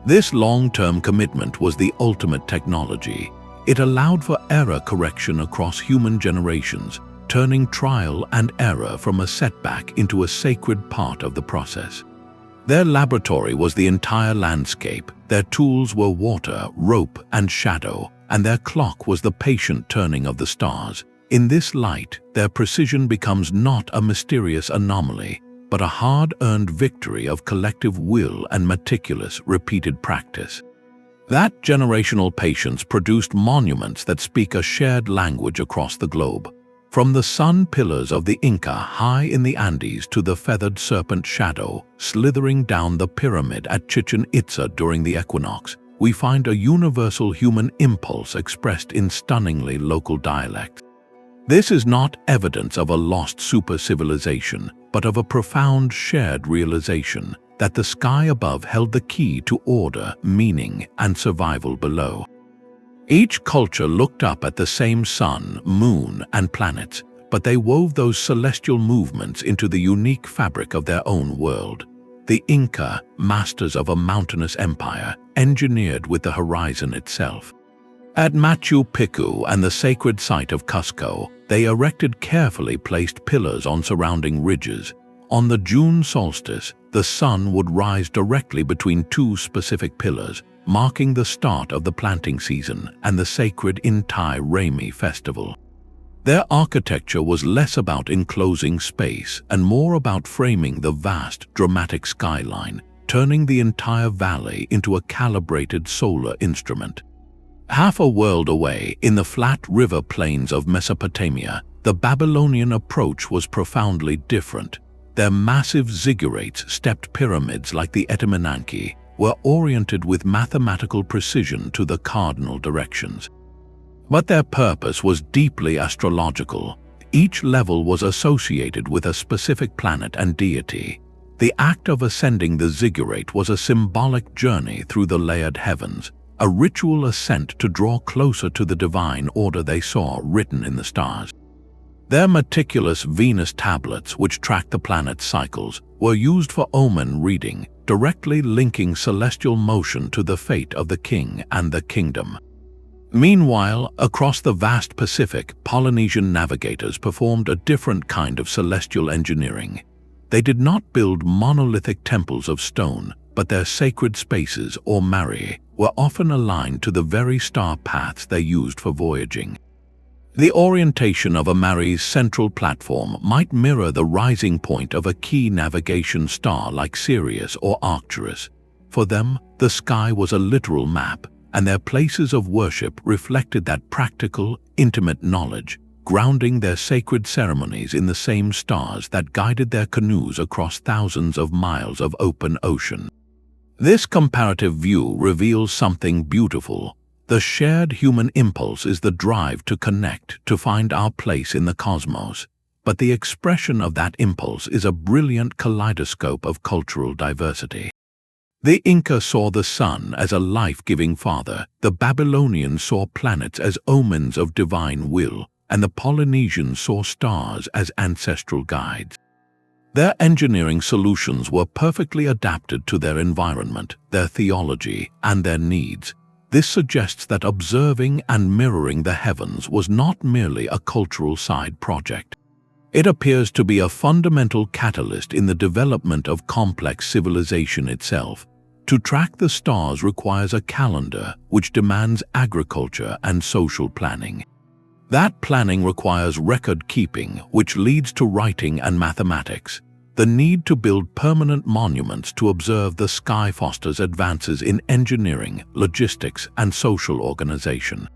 This long-term commitment was the ultimate technology. It allowed for error correction across human generations, turning trial and error from a setback into a sacred part of the process. Their laboratory was the entire landscape, their tools were water, rope, and shadow, and their clock was the patient turning of the stars. In this light, their precision becomes not a mysterious anomaly, but a hard-earned victory of collective will and meticulous, repeated practice. That generational patience produced monuments that speak a shared language across the globe. From the sun pillars of the Inca high in the Andes to the feathered serpent shadow slithering down the pyramid at Chichen Itza during the equinox, we find a universal human impulse expressed in stunningly local dialects. This is not evidence of a lost super-civilization, but of a profound shared realization that the sky above held the key to order, meaning, and survival below. Each culture looked up at the same sun, moon, and planets, but they wove those celestial movements into the unique fabric of their own world. The Inca, masters of a mountainous empire, engineered with the horizon itself. At Machu Picchu and the sacred site of Cusco, they erected carefully placed pillars on surrounding ridges. On the June solstice, the sun would rise directly between two specific pillars, marking the start of the planting season and the sacred Inti Raymi festival. Their architecture was less about enclosing space and more about framing the vast, dramatic skyline, turning the entire valley into a calibrated solar instrument. Half a world away, in the flat river plains of Mesopotamia, the Babylonian approach was profoundly different. Their massive ziggurats-stepped pyramids like the Etimenanki were oriented with mathematical precision to the cardinal directions. But their purpose was deeply astrological. Each level was associated with a specific planet and deity. The act of ascending the ziggurat was a symbolic journey through the layered heavens, a ritual ascent to draw closer to the divine order they saw written in the stars. Their meticulous Venus tablets, which tracked the planet's cycles, were used for omen reading, directly linking celestial motion to the fate of the king and the kingdom. Meanwhile, across the vast Pacific, Polynesian navigators performed a different kind of celestial engineering. They did not build monolithic temples of stone, but their sacred spaces, or marae, were often aligned to the very star paths they used for voyaging. The orientation of a marae's central platform might mirror the rising point of a key navigation star like Sirius or Arcturus. For them, the sky was a literal map, and their places of worship reflected that practical, intimate knowledge, grounding their sacred ceremonies in the same stars that guided their canoes across thousands of miles of open ocean. This comparative view reveals something beautiful. The shared human impulse is the drive to connect, to find our place in the cosmos. But the expression of that impulse is a brilliant kaleidoscope of cultural diversity. The Inca saw the sun as a life-giving father, the Babylonians saw planets as omens of divine will, and the Polynesians saw stars as ancestral guides. Their engineering solutions were perfectly adapted to their environment, their theology, and their needs. This suggests that observing and mirroring the heavens was not merely a cultural side project. It appears to be a fundamental catalyst in the development of complex civilization itself. To track the stars requires a calendar which demands agriculture and social planning. That planning requires record keeping, which leads to writing and mathematics. The need to build permanent monuments to observe the sky fosters advances in engineering, logistics, and social organization.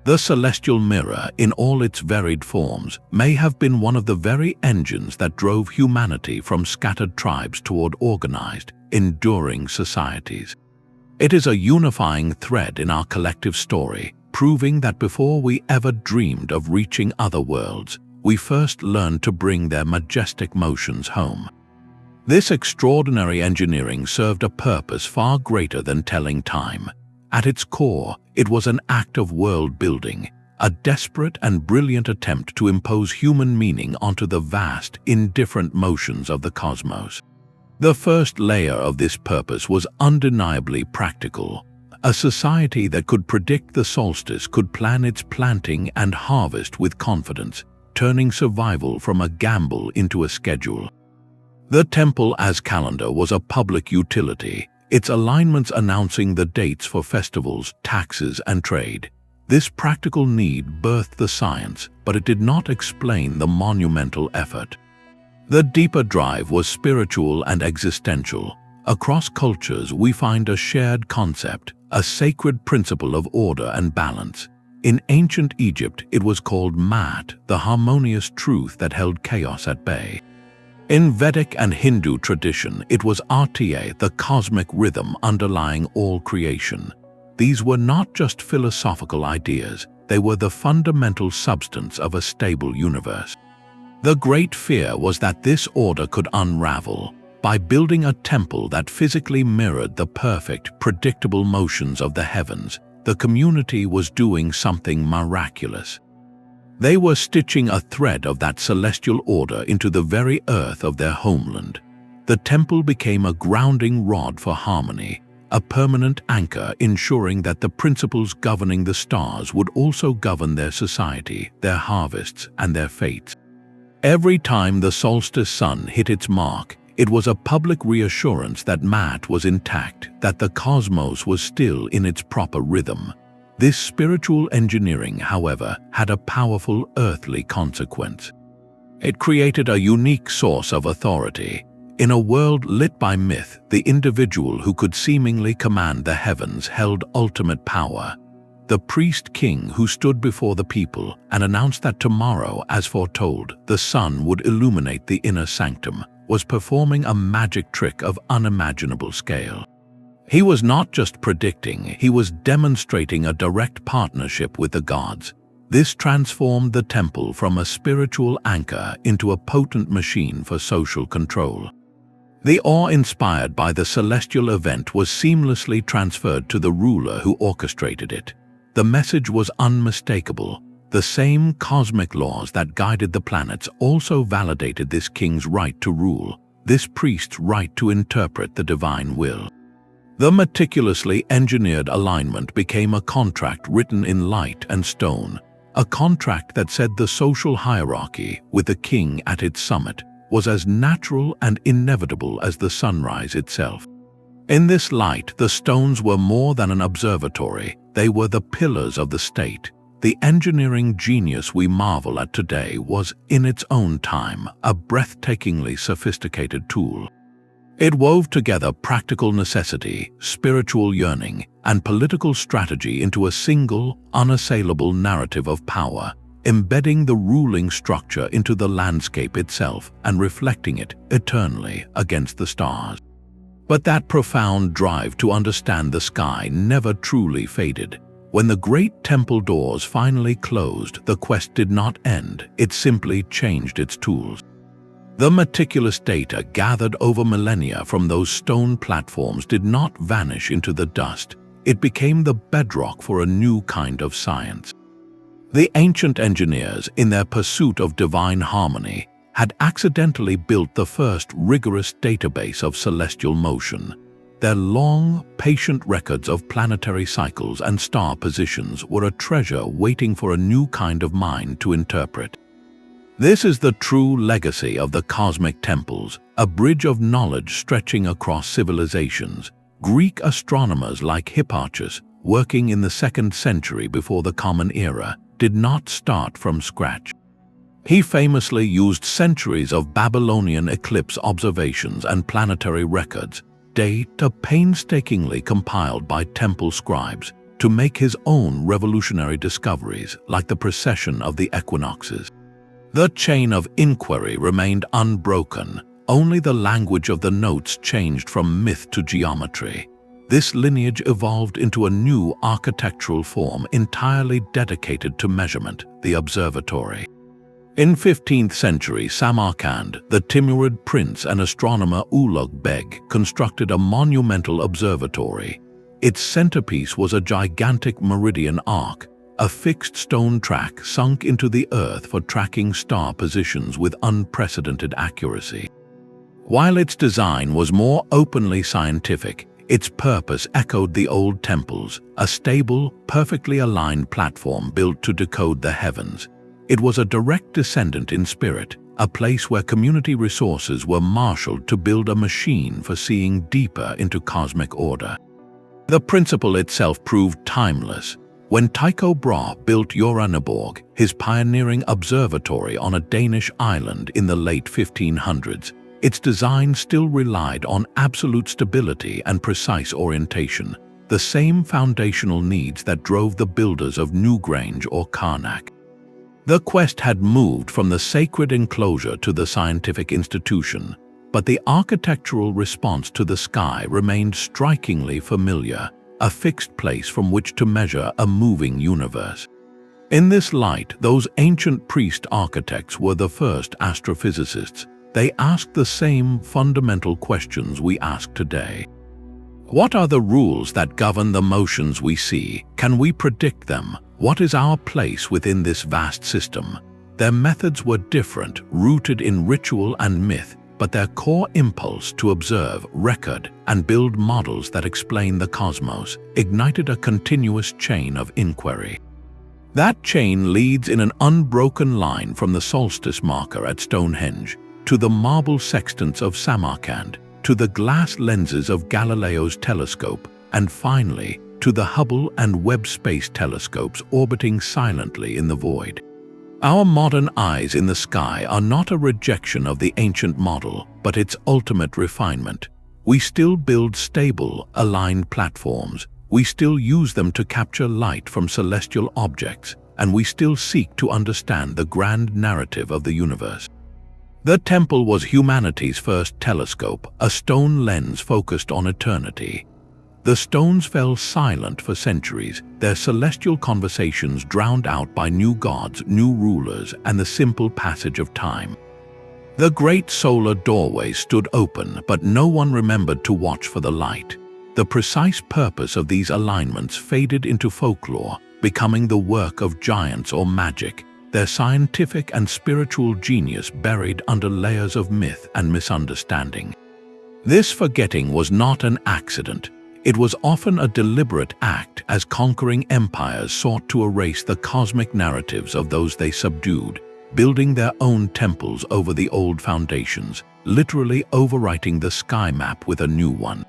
The celestial mirror, in all its varied forms, may have been one of the very engines that drove humanity from scattered tribes toward organized, enduring societies. It is a unifying thread in our collective story, proving that before we ever dreamed of reaching other worlds, we first learned to bring their majestic motions home. This extraordinary engineering served a purpose far greater than telling time. At its core, it was an act of world-building, a desperate and brilliant attempt to impose human meaning onto the vast, indifferent motions of the cosmos. The first layer of this purpose was undeniably practical. A society that could predict the solstice could plan its planting and harvest with confidence, turning survival from a gamble into a schedule. The temple as calendar was a public utility, its alignments announcing the dates for festivals, taxes, and trade. This practical need birthed the science, but it did not explain the monumental effort. The deeper drive was spiritual and existential. Across cultures, we find a shared concept, a sacred principle of order and balance. In ancient Egypt, it was called Mat, the harmonious truth that held chaos at bay. In Vedic and Hindu tradition, it was Artia, the cosmic rhythm underlying all creation. These were not just philosophical ideas, they were the fundamental substance of a stable universe. The great fear was that this order could unravel. By building a temple that physically mirrored the perfect, predictable motions of the heavens, the community was doing something miraculous. They were stitching a thread of that celestial order into the very earth of their homeland. The temple became a grounding rod for harmony, a permanent anchor ensuring that the principles governing the stars would also govern their society, their harvests, and their fates. Every time the solstice sun hit its mark, it was a public reassurance that Mat was intact, that the cosmos was still in its proper rhythm. This spiritual engineering, however, had a powerful earthly consequence. It created a unique source of authority. In a world lit by myth, the individual who could seemingly command the heavens held ultimate power. The priest-king who stood before the people and announced that tomorrow, as foretold, the sun would illuminate the inner sanctum, was performing a magic trick of unimaginable scale. He was not just predicting, he was demonstrating a direct partnership with the gods. This transformed the temple from a spiritual anchor into a potent machine for social control. The awe inspired by the celestial event was seamlessly transferred to the ruler who orchestrated it. The message was unmistakable. The same cosmic laws that guided the planets also validated this king's right to rule. this priest's right to interpret the divine will. The meticulously engineered alignment became a contract written in light and stone, a contract that said the social hierarchy, with the king at its summit, was as natural and inevitable as the sunrise itself. In this light, the stones were more than an observatory, they were the pillars of the state. The engineering genius we marvel at today was, in its own time, a breathtakingly sophisticated tool. It wove together practical necessity, spiritual yearning, and political strategy into a single, unassailable narrative of power, embedding the ruling structure into the landscape itself and reflecting it eternally against the stars. But that profound drive to understand the sky never truly faded. When the great temple doors finally closed, the quest did not end, it simply changed its tools. The meticulous data gathered over millennia from those stone platforms did not vanish into the dust. It became the bedrock for a new kind of science. The ancient engineers, in their pursuit of divine harmony, had accidentally built the first rigorous database of celestial motion. Their long, patient records of planetary cycles and star positions were a treasure waiting for a new kind of mind to interpret. This is the true legacy of the cosmic temples, a bridge of knowledge stretching across civilizations. Greek astronomers like Hipparchus, working in the 2nd century before the Common Era, did not start from scratch. He famously used centuries of Babylonian eclipse observations and planetary records, data painstakingly compiled by temple scribes, to make his own revolutionary discoveries, like the precession of the equinoxes. The chain of inquiry remained unbroken, only the language of the notes changed from myth to geometry. This lineage evolved into a new architectural form entirely dedicated to measurement, the observatory. In 15th century Samarkand, the Timurid prince and astronomer Ulugh Beg constructed a monumental observatory. Its centerpiece was a gigantic meridian arc, a fixed stone track sunk into the earth for tracking star positions with unprecedented accuracy. While its design was more openly scientific, its purpose echoed the old temples, a stable, perfectly aligned platform built to decode the heavens. It was a direct descendant in spirit, a place where community resources were marshaled to build a machine for seeing deeper into cosmic order. The principle itself proved timeless. When Tycho Brahe built Uraniborg, his pioneering observatory on a Danish island in the late 1500s, its design still relied on absolute stability and precise orientation, the same foundational needs that drove the builders of Newgrange or Karnak. The quest had moved from the sacred enclosure to the scientific institution, but the architectural response to the sky remained strikingly familiar, a fixed place from which to measure a moving universe. In this light, those ancient priest architects were the first astrophysicists. They asked the same fundamental questions we ask today. What are the rules that govern the motions we see? Can we predict them? What is our place within this vast system? Their methods were different, rooted in ritual and myth, but their core impulse to observe, record, and build models that explain the cosmos ignited a continuous chain of inquiry. That chain leads in an unbroken line from the Solstice marker at Stonehenge to the marble sextants of Samarkand, to the glass lenses of Galileo's telescope, and finally to the Hubble and Webb space telescopes orbiting silently in the void. Our modern eyes in the sky are not a rejection of the ancient model, but its ultimate refinement. We still build stable, aligned platforms. We still use them to capture light from celestial objects, and we still seek to understand the grand narrative of the universe. The temple was humanity's first telescope, a stone lens focused on eternity. The stones fell silent for centuries, their celestial conversations drowned out by new gods, new rulers, and the simple passage of time. The great solar doorway stood open, but no one remembered to watch for the light. The precise purpose of these alignments faded into folklore, becoming the work of giants or magic. their scientific and spiritual genius buried under layers of myth and misunderstanding. This forgetting was not an accident. It was often a deliberate act as conquering empires sought to erase the cosmic narratives of those they subdued, building their own temples over the old foundations, literally overwriting the sky map with a new one.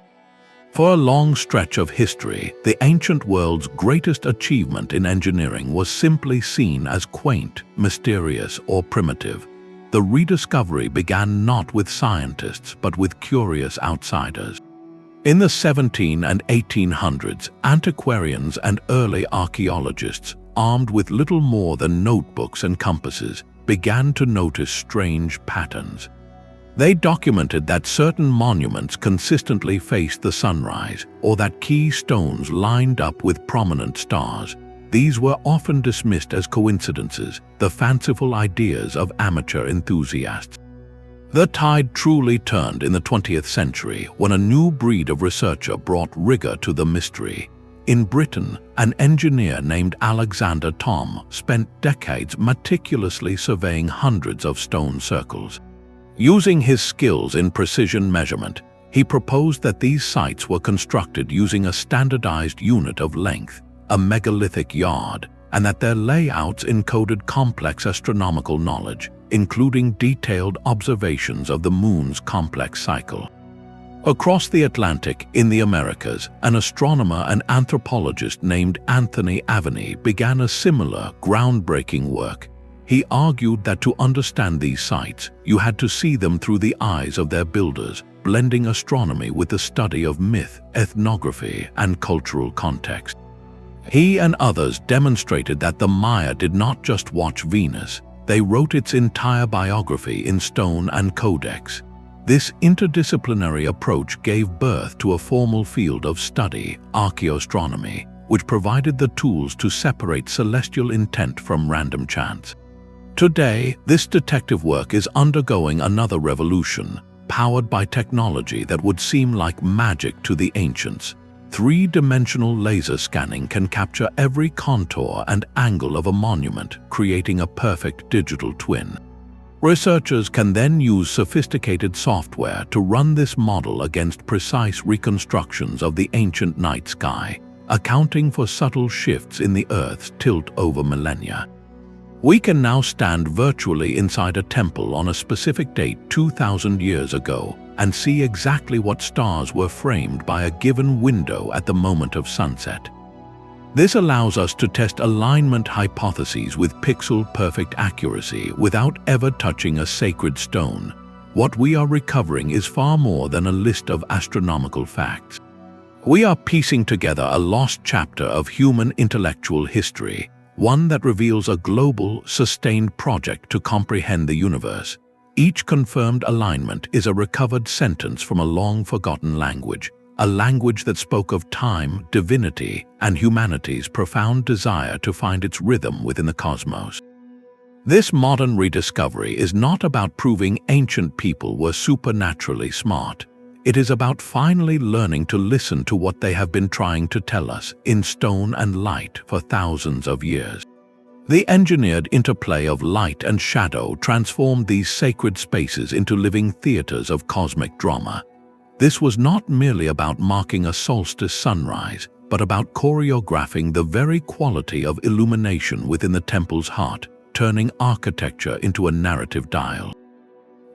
For a long stretch of history, the ancient world's greatest achievement in engineering was simply seen as quaint, mysterious, or primitive. The rediscovery began not with scientists but with curious outsiders. In the 1700s and 1800s, antiquarians and early archaeologists, armed with little more than notebooks and compasses, began to notice strange patterns. They documented that certain monuments consistently faced the sunrise, or that key stones lined up with prominent stars. These were often dismissed as coincidences, the fanciful ideas of amateur enthusiasts. The tide truly turned in the 20th century when a new breed of researcher brought rigor to the mystery. In Britain, an engineer named Alexander Thom spent decades meticulously surveying hundreds of stone circles. Using his skills in precision measurement, he proposed that these sites were constructed using a standardized unit of length, a megalithic yard, and that their layouts encoded complex astronomical knowledge, including detailed observations of the Moon's complex cycle. Across the Atlantic, in the Americas, an astronomer and anthropologist named Anthony Aveny began a similar, groundbreaking work. He argued that to understand these sites, you had to see them through the eyes of their builders, blending astronomy with the study of myth, ethnography, and cultural context. He and others demonstrated that the Maya did not just watch Venus, they wrote its entire biography in stone and codex. This interdisciplinary approach gave birth to a formal field of study, archaeoastronomy, which provided the tools to separate celestial intent from random chance. Today, this detective work is undergoing another revolution, powered by technology that would seem like magic to the ancients. Three-dimensional laser scanning can capture every contour and angle of a monument, creating a perfect digital twin. Researchers can then use sophisticated software to run this model against precise reconstructions of the ancient night sky, accounting for subtle shifts in the Earth's tilt over millennia. We can now stand virtually inside a temple on a specific date 2,000 years ago and see exactly what stars were framed by a given window at the moment of sunset. This allows us to test alignment hypotheses with pixel-perfect accuracy without ever touching a sacred stone. What we are recovering is far more than a list of astronomical facts. We are piecing together a lost chapter of human intellectual history, one that reveals a global, sustained project to comprehend the universe. Each confirmed alignment is a recovered sentence from a long-forgotten language, a language that spoke of time, divinity, and humanity's profound desire to find its rhythm within the cosmos. This modern rediscovery is not about proving ancient people were supernaturally smart. It is about finally learning to listen to what they have been trying to tell us in stone and light for thousands of years. The engineered interplay of light and shadow transformed these sacred spaces into living theaters of cosmic drama. This was not merely about marking a solstice sunrise, but about choreographing the very quality of illumination within the temple's heart, turning architecture into a narrative dial.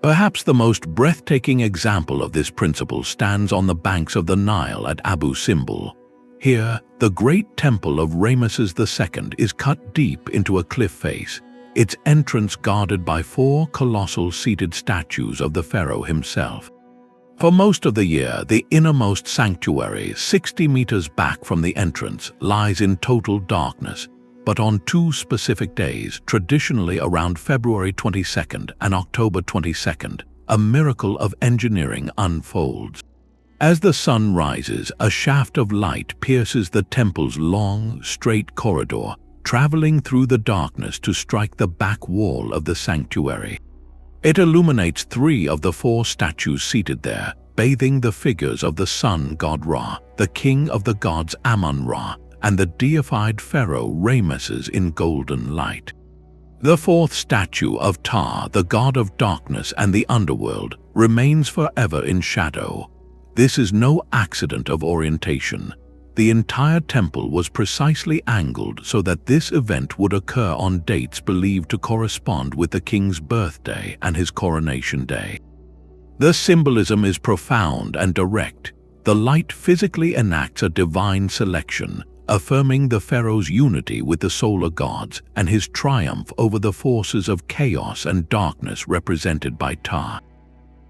Perhaps the most breathtaking example of this principle stands on the banks of the Nile at Abu Simbel. Here, the great temple of Ramesses II is cut deep into a cliff face, its entrance guarded by 4 colossal seated statues of the pharaoh himself. For most of the year, the innermost sanctuary, 60 meters back from the entrance, lies in total darkness. But on 2 specific days, traditionally around February 22nd and October 22nd, a miracle of engineering unfolds. As the sun rises, a shaft of light pierces the temple's long, straight corridor, traveling through the darkness to strike the back wall of the sanctuary. It illuminates 3 of the 4 statues seated there, bathing the figures of the sun god Ra, the king of the gods Amun-Ra, and the deified pharaoh Ramesses in golden light. The fourth statue of Ptah, the god of darkness and the underworld, remains forever in shadow. This is no accident of orientation. The entire temple was precisely angled so that this event would occur on dates believed to correspond with the king's birthday and his coronation day. The symbolism is profound and direct. The light physically enacts a divine selection, affirming the pharaoh's unity with the solar gods and his triumph over the forces of chaos and darkness represented by Ptah.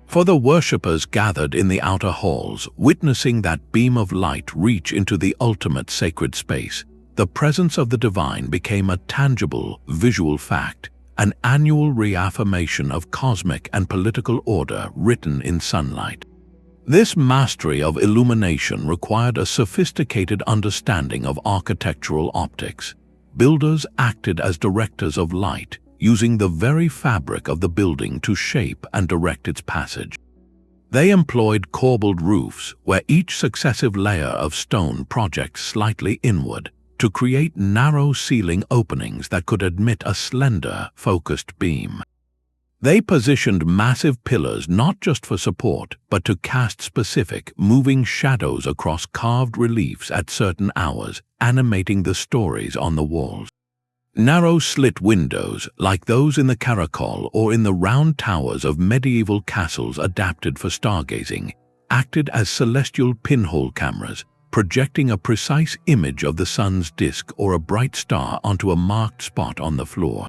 For the worshippers gathered in the outer halls, witnessing that beam of light reach into the ultimate sacred space, the presence of the divine became a tangible, visual fact, an annual reaffirmation of cosmic and political order written in sunlight. This mastery of illumination required a sophisticated understanding of architectural optics. Builders acted as directors of light, using the very fabric of the building to shape and direct its passage. They employed corbelled roofs, where each successive layer of stone projects slightly inward, to create narrow ceiling openings that could admit a slender, focused beam. They positioned massive pillars not just for support, but to cast specific, moving shadows across carved reliefs at certain hours, animating the stories on the walls. Narrow slit windows, like those in the Karakol or in the round towers of medieval castles adapted for stargazing, acted as celestial pinhole cameras, projecting a precise image of the sun's disk or a bright star onto a marked spot on the floor.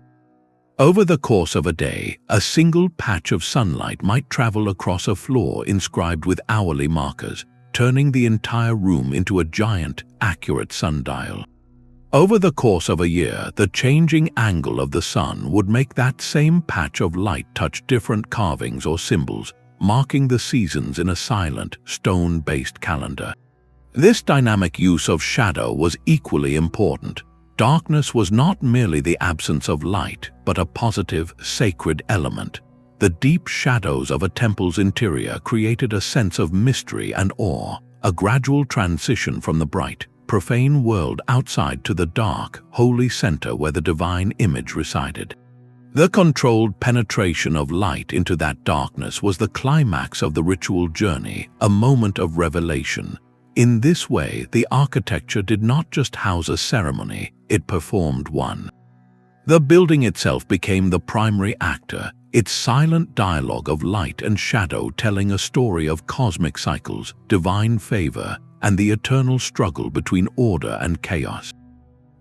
Over the course of a day, a single patch of sunlight might travel across a floor inscribed with hourly markers, turning the entire room into a giant, accurate sundial. Over the course of a year, the changing angle of the sun would make that same patch of light touch different carvings or symbols, marking the seasons in a silent, stone-based calendar. This dynamic use of shadow was equally important. Darkness was not merely the absence of light, but a positive, sacred element. The deep shadows of a temple's interior created a sense of mystery and awe, a gradual transition from the bright, profane world outside to the dark, holy center where the divine image resided. The controlled penetration of light into that darkness was the climax of the ritual journey, a moment of revelation. In this way, the architecture did not just house a ceremony, it performed one. The building itself became the primary actor, its silent dialogue of light and shadow telling a story of cosmic cycles, divine favor, and the eternal struggle between order and chaos.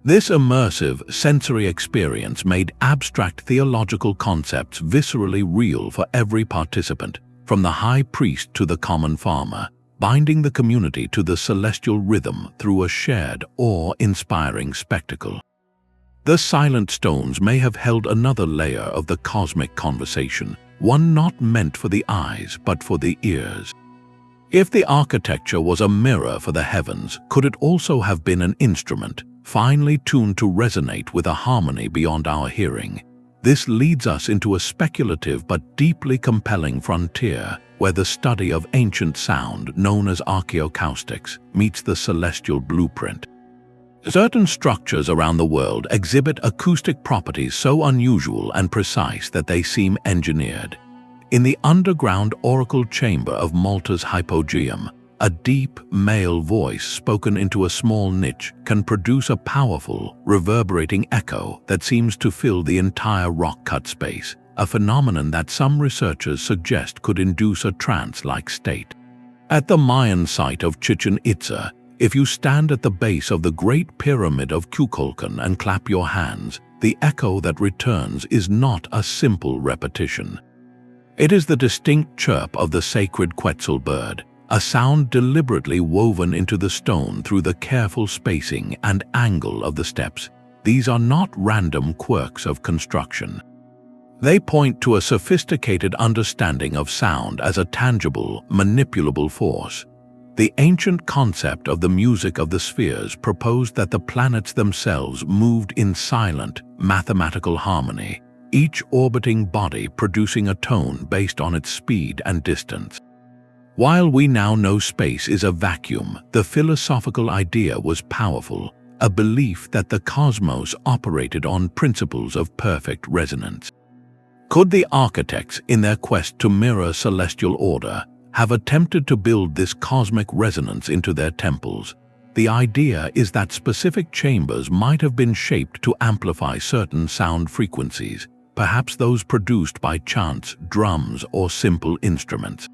This immersive, sensory experience made abstract theological concepts viscerally real for every participant, from the high priest to the common farmer, binding the community to the celestial rhythm through a shared, awe-inspiring spectacle. The silent stones may have held another layer of the cosmic conversation, one not meant for the eyes but for the ears. If the architecture was a mirror for the heavens, could it also have been an instrument, finely tuned to resonate with a harmony beyond our hearing? This leads us into a speculative but deeply compelling frontier, where the study of ancient sound, known as Archaeoacoustics, meets the celestial blueprint. Certain structures around the world exhibit acoustic properties so unusual and precise that they seem engineered. In the underground oracle chamber of Malta's hypogeum, a deep, male voice spoken into a small niche can produce a powerful, reverberating echo that seems to fill the entire rock-cut space, a phenomenon that some researchers suggest could induce a trance-like state. At the Mayan site of Chichen Itza, if you stand at the base of the Great Pyramid of Kukulkan and clap your hands, the echo that returns is not a simple repetition. It is the distinct chirp of the sacred Quetzal bird, a sound deliberately woven into the stone through the careful spacing and angle of the steps. These are not random quirks of construction. They point to a sophisticated understanding of sound as a tangible, manipulable force. The ancient concept of the music of the spheres proposed that the planets themselves moved in silent, mathematical harmony, each orbiting body producing a tone based on its speed and distance. While we now know space is a vacuum, the philosophical idea was powerful, a belief that the cosmos operated on principles of perfect resonance. Could the architects, in their quest to mirror celestial order, have attempted to build this cosmic resonance into their temples? The idea is that specific chambers might have been shaped to amplify certain sound frequencies, perhaps those produced by chants, drums, or simple instruments.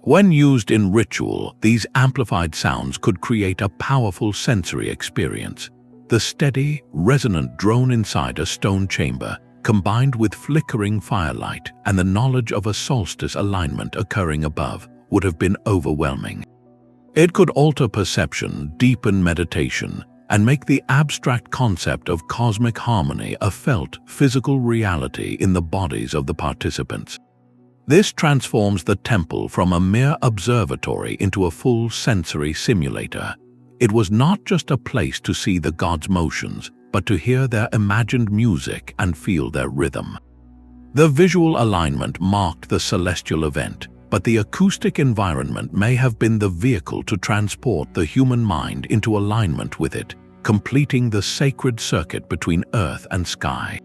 When used in ritual, these amplified sounds could create a powerful sensory experience. The steady, resonant drone inside a stone chamber, combined with flickering firelight and the knowledge of a solstice alignment occurring above, would have been overwhelming. It could alter perception, deepen meditation, and make the abstract concept of cosmic harmony a felt, physical reality in the bodies of the participants. This transforms the temple from a mere observatory into a full sensory simulator. It was not just a place to see the gods' motions, but to hear their imagined music and feel their rhythm. The visual alignment marked the celestial event, but the acoustic environment may have been the vehicle to transport the human mind into alignment with it, completing the sacred circuit between earth and sky.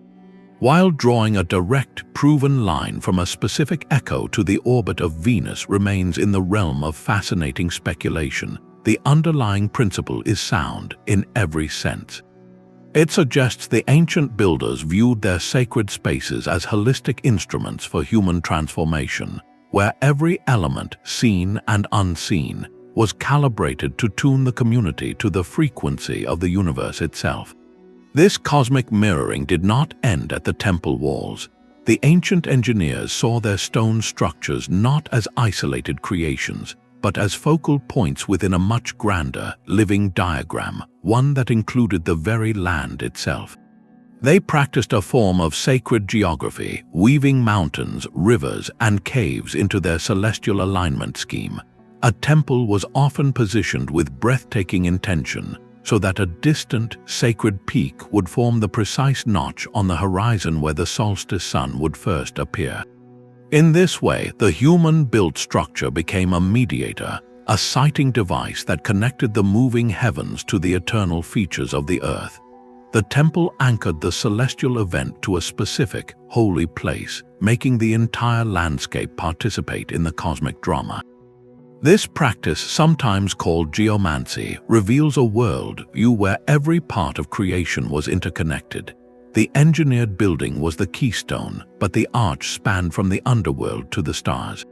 While drawing a direct, proven line from a specific echo to the orbit of Venus remains in the realm of fascinating speculation, the underlying principle is sound in every sense. It suggests the ancient builders viewed their sacred spaces as holistic instruments for human transformation, where every element, seen and unseen, was calibrated to tune the community to the frequency of the universe itself. This cosmic mirroring did not end at the temple walls. The ancient engineers saw their stone structures not as isolated creations, but as focal points within a much grander, living diagram, one that included the very land itself. They practiced a form of sacred geography, weaving mountains, rivers, and caves into their celestial alignment scheme. A temple was often positioned with breathtaking intention, so that a distant, sacred peak would form the precise notch on the horizon where the solstice sun would first appear. In this way, the human-built structure became a mediator, a sighting device that connected the moving heavens to the eternal features of the earth. The temple anchored the celestial event to a specific, holy place, making the entire landscape participate in the cosmic drama. This practice, sometimes called geomancy, reveals a world view where every part of creation was interconnected. The engineered building was the keystone, but the arch spanned from the underworld to the stars.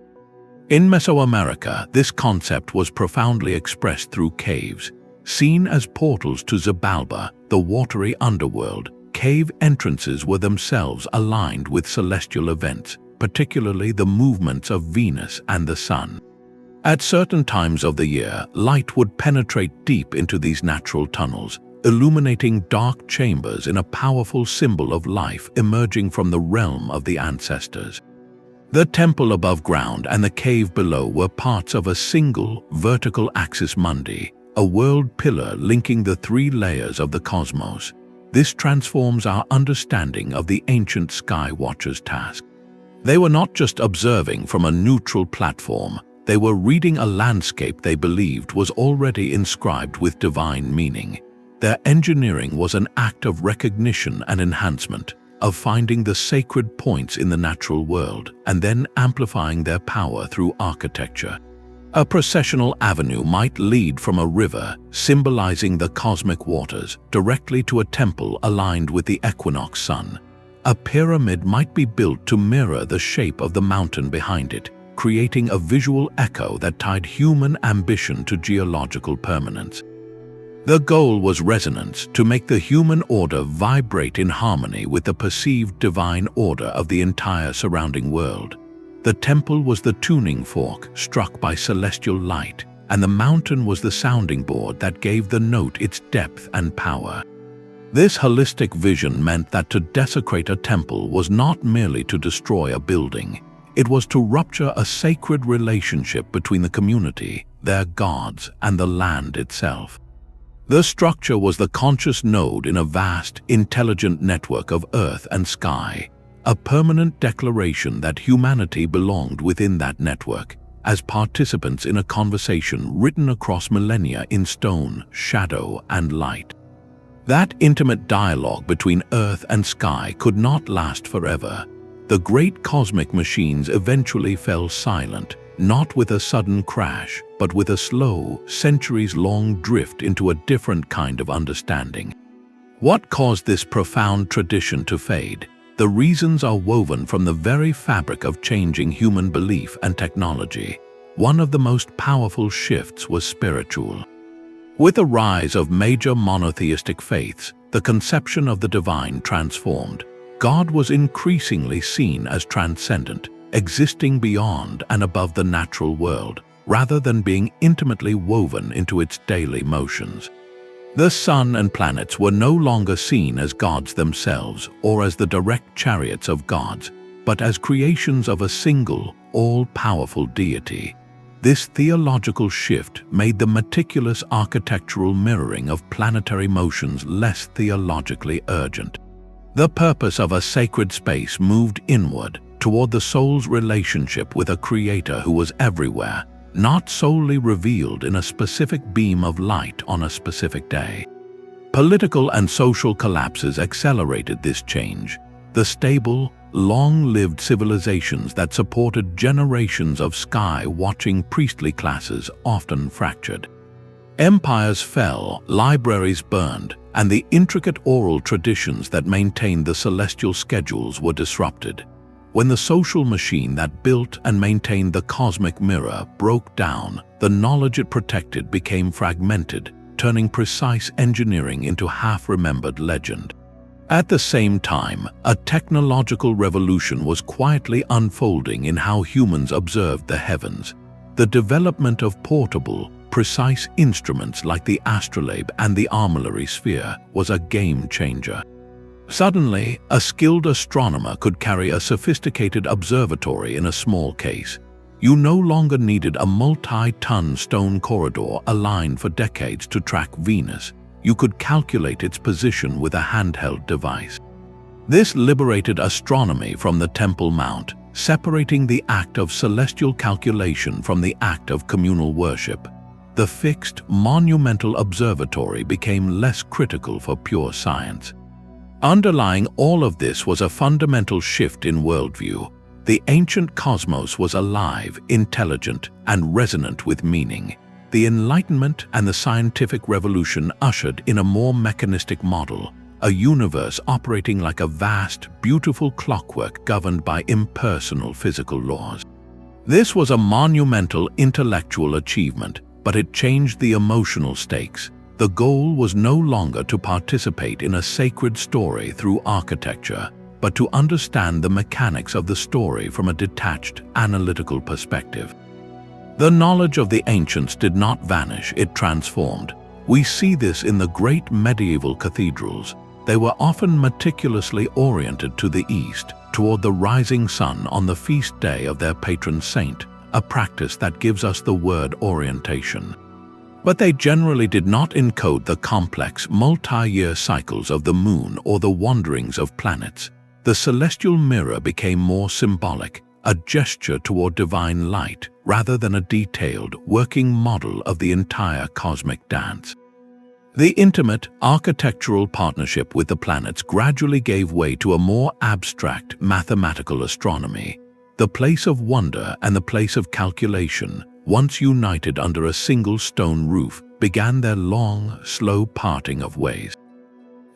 In Mesoamerica, this concept was profoundly expressed through caves. Seen as portals to Xibalba, the watery underworld, cave entrances were themselves aligned with celestial events, particularly the movements of Venus and the sun. At certain times of the year, light would penetrate deep into these natural tunnels, illuminating dark chambers in a powerful symbol of life emerging from the realm of the ancestors. The temple above ground and the cave below were parts of a single, vertical axis mundi, a world pillar linking the three layers of the cosmos. This transforms our understanding of the ancient sky watchers' task. They were not just observing from a neutral platform, they were reading a landscape they believed was already inscribed with divine meaning. Their engineering was an act of recognition and enhancement, of finding the sacred points in the natural world and then amplifying their power through architecture. A processional avenue might lead from a river, symbolizing the cosmic waters, directly to a temple aligned with the equinox sun. A pyramid might be built to mirror the shape of the mountain behind it, creating a visual echo that tied human ambition to geological permanence. The goal was resonance, to make the human order vibrate in harmony with the perceived divine order of the entire surrounding world. The temple was the tuning fork struck by celestial light, and the mountain was the sounding board that gave the note its depth and power. This holistic vision meant that to desecrate a temple was not merely to destroy a building. It was to rupture a sacred relationship between the community, their gods, and the land itself. The structure was the conscious node in a vast, intelligent network of earth and sky, a permanent declaration that humanity belonged within that network, as participants in a conversation written across millennia in stone, shadow, and light. That intimate dialogue between earth and sky could not last forever. The great cosmic machines eventually fell silent, not with a sudden crash, but with a slow, centuries-long drift into a different kind of understanding. What caused this profound tradition to fade? The reasons are woven from the very fabric of changing human belief and technology. One of the most powerful shifts was spiritual. With the rise of major monotheistic faiths, the conception of the divine transformed. God was increasingly seen as transcendent, existing beyond and above the natural world, rather than being intimately woven into its daily motions. The sun and planets were no longer seen as gods themselves or as the direct chariots of gods, but as creations of a single, all-powerful deity. This theological shift made the meticulous architectural mirroring of planetary motions less theologically urgent. The purpose of a sacred space moved inward, toward the soul's relationship with a creator who was everywhere, not solely revealed in a specific beam of light on a specific day. Political and social collapses accelerated this change. The stable, long-lived civilizations that supported generations of sky-watching priestly classes often fractured. Empires fell, libraries burned, and the intricate oral traditions that maintained the celestial schedules were disrupted. When the social machine that built and maintained the cosmic mirror broke down, the knowledge it protected became fragmented, turning precise engineering into half-remembered legend. At the same time, a technological revolution was quietly unfolding in how humans observed the heavens. The development of portable, precise instruments like the astrolabe and the armillary sphere was a game-changer. Suddenly, a skilled astronomer could carry a sophisticated observatory in a small case. You no longer needed a multi-ton stone corridor aligned for decades to track Venus. You could calculate its position with a handheld device. This liberated astronomy from the Temple Mount, separating the act of celestial calculation from the act of communal worship. The fixed, monumental observatory became less critical for pure science. Underlying all of this was a fundamental shift in worldview. The ancient cosmos was alive, intelligent, and resonant with meaning. The Enlightenment and the scientific revolution ushered in a more mechanistic model, a universe operating like a vast, beautiful clockwork governed by impersonal physical laws. This was a monumental intellectual achievement, but it changed the emotional stakes. The goal was no longer to participate in a sacred story through architecture, but to understand the mechanics of the story from a detached, analytical perspective. The knowledge of the ancients did not vanish, it transformed. We see this in the great medieval cathedrals. They were often meticulously oriented to the east, toward the rising sun on the feast day of their patron saint, a practice that gives us the word orientation. But they generally did not encode the complex, multi-year cycles of the moon or the wanderings of planets. The celestial mirror became more symbolic, a gesture toward divine light, rather than a detailed, working model of the entire cosmic dance. The intimate, architectural partnership with the planets gradually gave way to a more abstract, mathematical astronomy. The place of wonder and the place of calculation, once united under a single stone roof, began their long, slow parting of ways.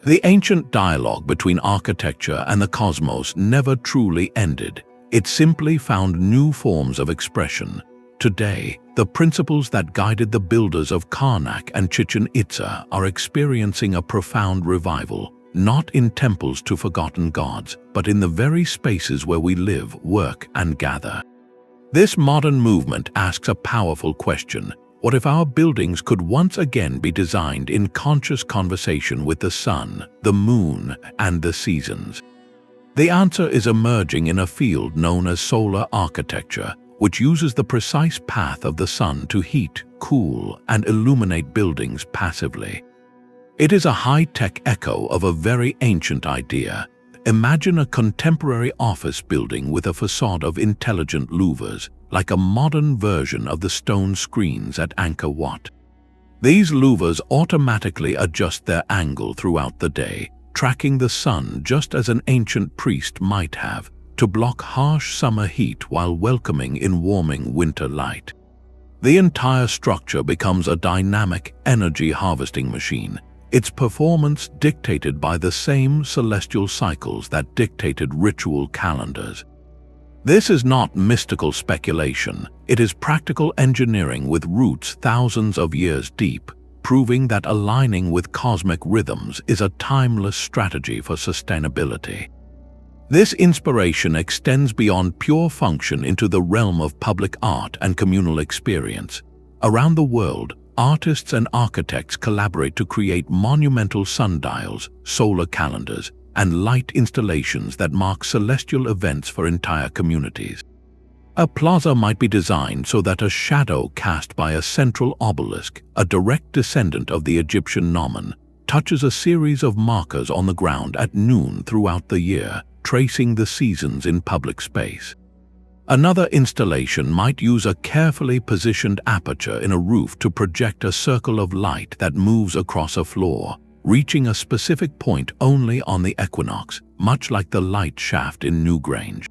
The ancient dialogue between architecture and the cosmos never truly ended. It simply found new forms of expression. Today, the principles that guided the builders of Karnak and Chichen Itza are experiencing a profound revival, not in temples to forgotten gods, but in the very spaces where we live, work, and gather. This modern movement asks a powerful question. What if our buildings could once again be designed in conscious conversation with the sun, the moon, and the seasons? The answer is emerging in a field known as solar architecture, which uses the precise path of the sun to heat, cool, and illuminate buildings passively. It is a high-tech echo of a very ancient idea. Imagine a contemporary office building with a facade of intelligent louvers, like a modern version of the stone screens at Angkor Wat. These louvers automatically adjust their angle throughout the day, tracking the sun just as an ancient priest might have, to block harsh summer heat while welcoming in warming winter light. The entire structure becomes a dynamic energy harvesting machine, its performance dictated by the same celestial cycles that dictated ritual calendars. This is not mystical speculation, it is practical engineering with roots thousands of years deep, proving that aligning with cosmic rhythms is a timeless strategy for sustainability. This inspiration extends beyond pure function into the realm of public art and communal experience. Around the world, artists and architects collaborate to create monumental sundials, solar calendars, and light installations that mark celestial events for entire communities. A plaza might be designed so that a shadow cast by a central obelisk, a direct descendant of the Egyptian gnomon, touches a series of markers on the ground at noon throughout the year, tracing the seasons in public space. Another installation might use a carefully positioned aperture in a roof to project a circle of light that moves across a floor, reaching a specific point only on the equinox, much like the light shaft in Newgrange.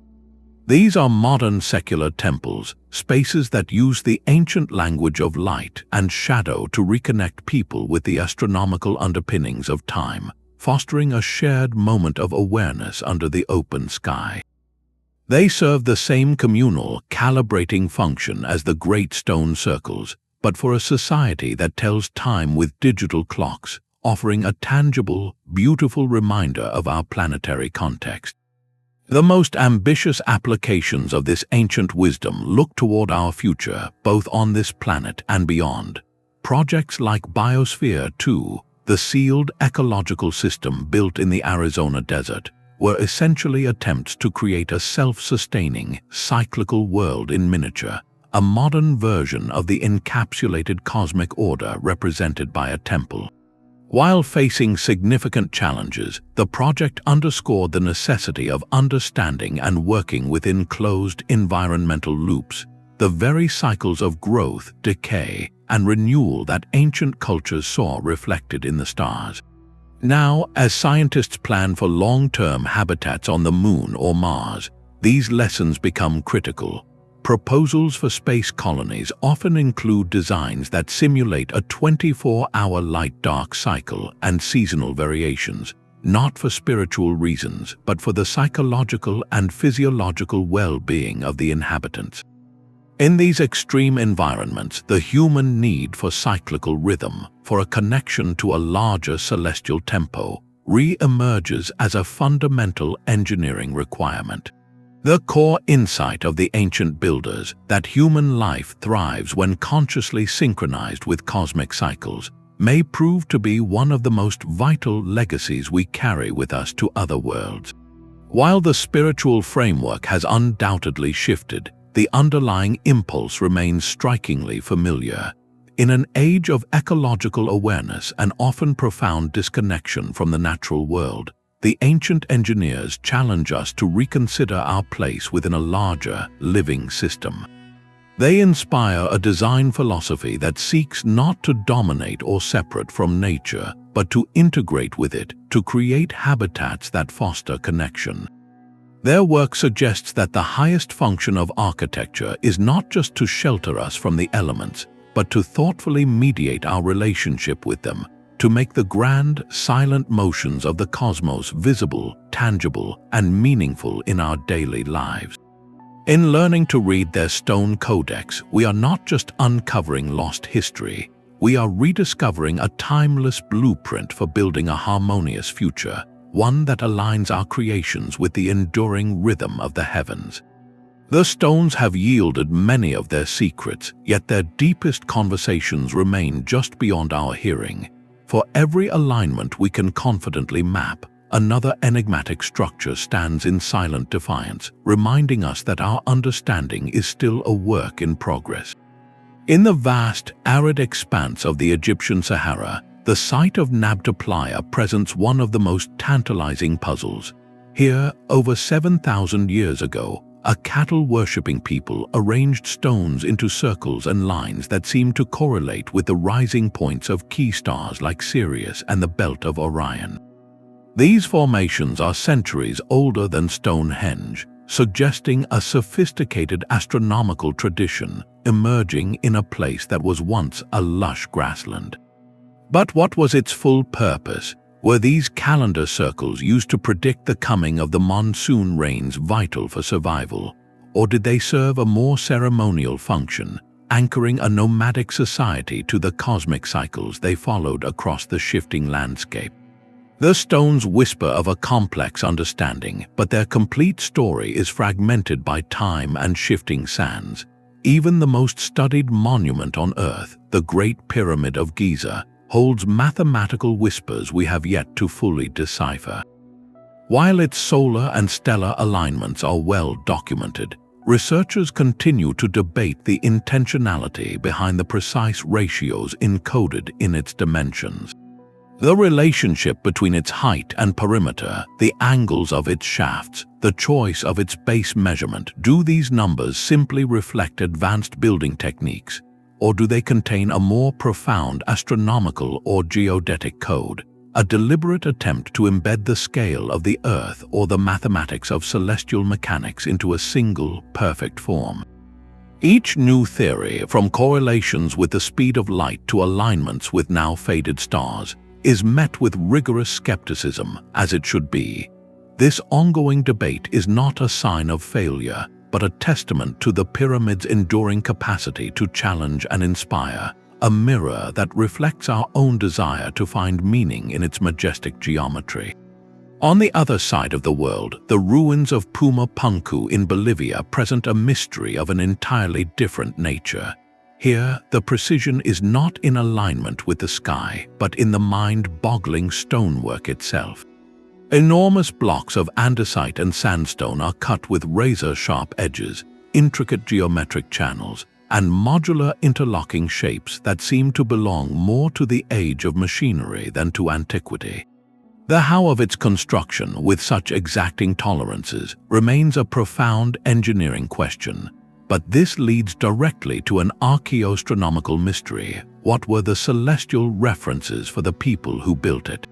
These are modern secular temples, spaces that use the ancient language of light and shadow to reconnect people with the astronomical underpinnings of time, fostering a shared moment of awareness under the open sky. They serve the same communal, calibrating function as the great stone circles, but for a society that tells time with digital clocks, offering a tangible, beautiful reminder of our planetary context. The most ambitious applications of this ancient wisdom look toward our future, both on this planet and beyond. Projects like Biosphere 2, the sealed ecological system built in the Arizona desert, were essentially attempts to create a self-sustaining, cyclical world in miniature, a modern version of the encapsulated cosmic order represented by a temple. While facing significant challenges, the project underscored the necessity of understanding and working within closed environmental loops, the very cycles of growth, decay, and renewal that ancient cultures saw reflected in the stars. Now, as scientists plan for long-term habitats on the Moon or Mars, these lessons become critical. Proposals for space colonies often include designs that simulate a 24-hour light-dark cycle and seasonal variations, not for spiritual reasons, but for the psychological and physiological well-being of the inhabitants. In these extreme environments, the human need for cyclical rhythm, for a connection to a larger celestial tempo, re-emerges as a fundamental engineering requirement. The core insight of the ancient builders, that human life thrives when consciously synchronized with cosmic cycles, may prove to be one of the most vital legacies we carry with us to other worlds. While the spiritual framework has undoubtedly shifted, the underlying impulse remains strikingly familiar. In an age of ecological awareness and often profound disconnection from the natural world, the ancient engineers challenge us to reconsider our place within a larger, living system. They inspire a design philosophy that seeks not to dominate or separate from nature, but to integrate with it, to create habitats that foster connection. Their work suggests that the highest function of architecture is not just to shelter us from the elements, but to thoughtfully mediate our relationship with them, to make the grand, silent motions of the cosmos visible, tangible, and meaningful in our daily lives. In learning to read their stone codex, we are not just uncovering lost history, we are rediscovering a timeless blueprint for building a harmonious future, one that aligns our creations with the enduring rhythm of the heavens. The stones have yielded many of their secrets, yet their deepest conversations remain just beyond our hearing. For every alignment we can confidently map, another enigmatic structure stands in silent defiance, reminding us that our understanding is still a work in progress. In the vast, arid expanse of the Egyptian Sahara, the site of Nabta Playa presents one of the most tantalizing puzzles. Here, over 7,000 years ago, a cattle-worshipping people arranged stones into circles and lines that seemed to correlate with the rising points of key stars like Sirius and the Belt of Orion. These formations are centuries older than Stonehenge, suggesting a sophisticated astronomical tradition emerging in a place that was once a lush grassland. But what was its full purpose? Were these calendar circles used to predict the coming of the monsoon rains vital for survival, or did they serve a more ceremonial function, anchoring a nomadic society to the cosmic cycles they followed across the shifting landscape? The stones whisper of a complex understanding, but their complete story is fragmented by time and shifting sands. Even the most studied monument on Earth, the Great Pyramid of Giza, holds mathematical whispers we have yet to fully decipher. While its solar and stellar alignments are well documented, researchers continue to debate the intentionality behind the precise ratios encoded in its dimensions. The relationship between its height and perimeter, the angles of its shafts, the choice of its base measurement, do these numbers simply reflect advanced building techniques, or do they contain a more profound astronomical or geodetic code, a deliberate attempt to embed the scale of the Earth or the mathematics of celestial mechanics into a single, perfect form? Each new theory, from correlations with the speed of light to alignments with now faded stars, is met with rigorous skepticism, as it should be. This ongoing debate is not a sign of failure, but a testament to the pyramid's enduring capacity to challenge and inspire, a mirror that reflects our own desire to find meaning in its majestic geometry. On the other side of the world, the ruins of Puma Punku in Bolivia present a mystery of an entirely different nature. Here, the precision is not in alignment with the sky, but in the mind-boggling stonework itself. Enormous blocks of andesite and sandstone are cut with razor-sharp edges, intricate geometric channels, and modular interlocking shapes that seem to belong more to the age of machinery than to antiquity. The how of its construction, with such exacting tolerances, remains a profound engineering question. But this leads directly to an archaeoastronomical mystery. What were the celestial references for the people who built it?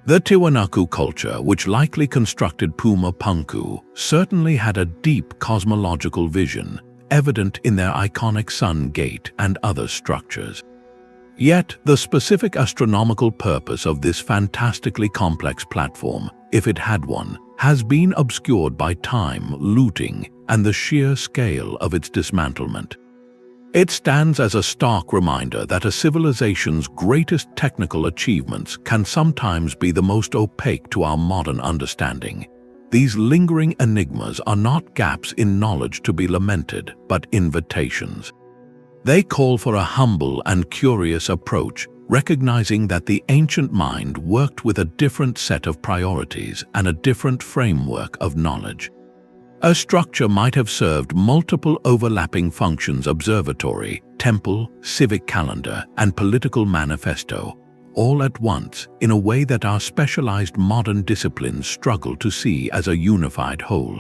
The Tiwanaku culture, which likely constructed Puma Punku, certainly had a deep cosmological vision, evident in their iconic sun gate and other structures. Yet, the specific astronomical purpose of this fantastically complex platform, if it had one, has been obscured by time, looting, and the sheer scale of its dismantlement. It stands as a stark reminder that a civilization's greatest technical achievements can sometimes be the most opaque to our modern understanding. These lingering enigmas are not gaps in knowledge to be lamented, but invitations. They call for a humble and curious approach, recognizing that the ancient mind worked with a different set of priorities and a different framework of knowledge. A structure might have served multiple overlapping functions: observatory, temple, civic calendar, and political manifesto, all at once, in a way that our specialized modern disciplines struggle to see as a unified whole.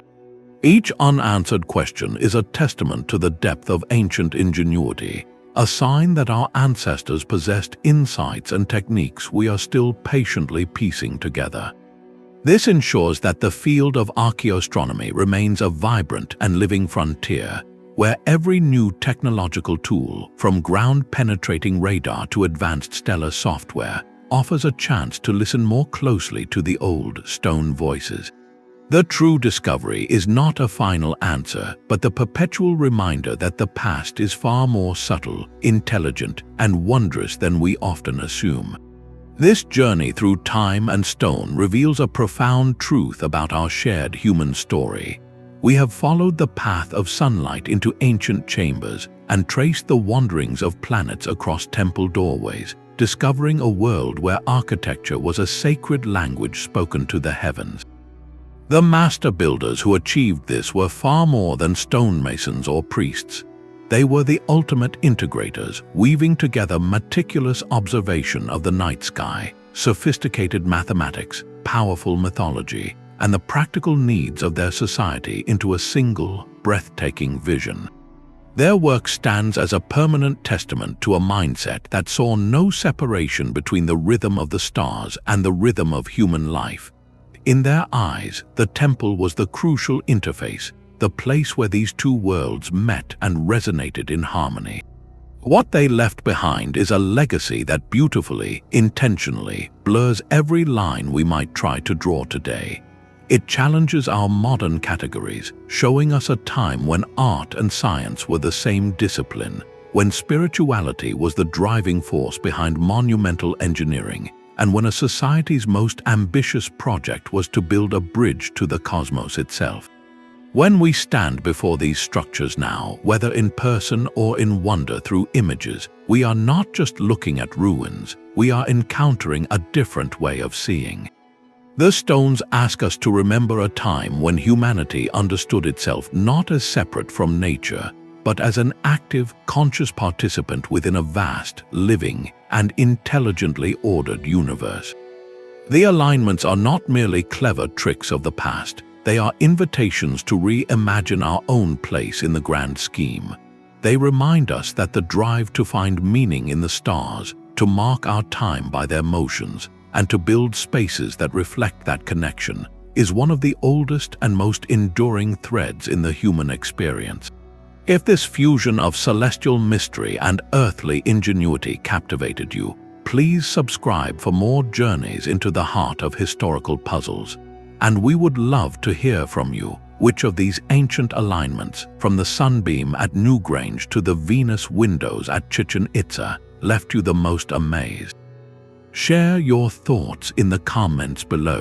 Each unanswered question is a testament to the depth of ancient ingenuity, a sign that our ancestors possessed insights and techniques we are still patiently piecing together. This ensures that the field of archaeoastronomy remains a vibrant and living frontier, where every new technological tool, from ground-penetrating radar to advanced stellar software, offers a chance to listen more closely to the old stone voices. The true discovery is not a final answer, but the perpetual reminder that the past is far more subtle, intelligent, and wondrous than we often assume. This journey through time and stone reveals a profound truth about our shared human story. We have followed the path of sunlight into ancient chambers and traced the wanderings of planets across temple doorways, discovering a world where architecture was a sacred language spoken to the heavens. The master builders who achieved this were far more than stonemasons or priests. They were the ultimate integrators, weaving together meticulous observation of the night sky, sophisticated mathematics, powerful mythology, and the practical needs of their society into a single, breathtaking vision. Their work stands as a permanent testament to a mindset that saw no separation between the rhythm of the stars and the rhythm of human life. In their eyes, the temple was the crucial interface, the place where these two worlds met and resonated in harmony. What they left behind is a legacy that beautifully, intentionally, blurs every line we might try to draw today. It challenges our modern categories, showing us a time when art and science were the same discipline, when spirituality was the driving force behind monumental engineering, and when a society's most ambitious project was to build a bridge to the cosmos itself. When we stand before these structures now, whether in person or in wonder through images, we are not just looking at ruins, we are encountering a different way of seeing. The stones ask us to remember a time when humanity understood itself not as separate from nature, but as an active, conscious participant within a vast, living, and intelligently ordered universe. The alignments are not merely clever tricks of the past, they are invitations to reimagine our own place in the grand scheme. They remind us that the drive to find meaning in the stars, to mark our time by their motions, and to build spaces that reflect that connection, is one of the oldest and most enduring threads in the human experience. If this fusion of celestial mystery and earthly ingenuity captivated you, please subscribe for more journeys into the heart of historical puzzles. And we would love to hear from you. Which of these ancient alignments, from the sunbeam at Newgrange to the Venus windows at Chichen Itza, left you the most amazed? Share your thoughts in the comments below.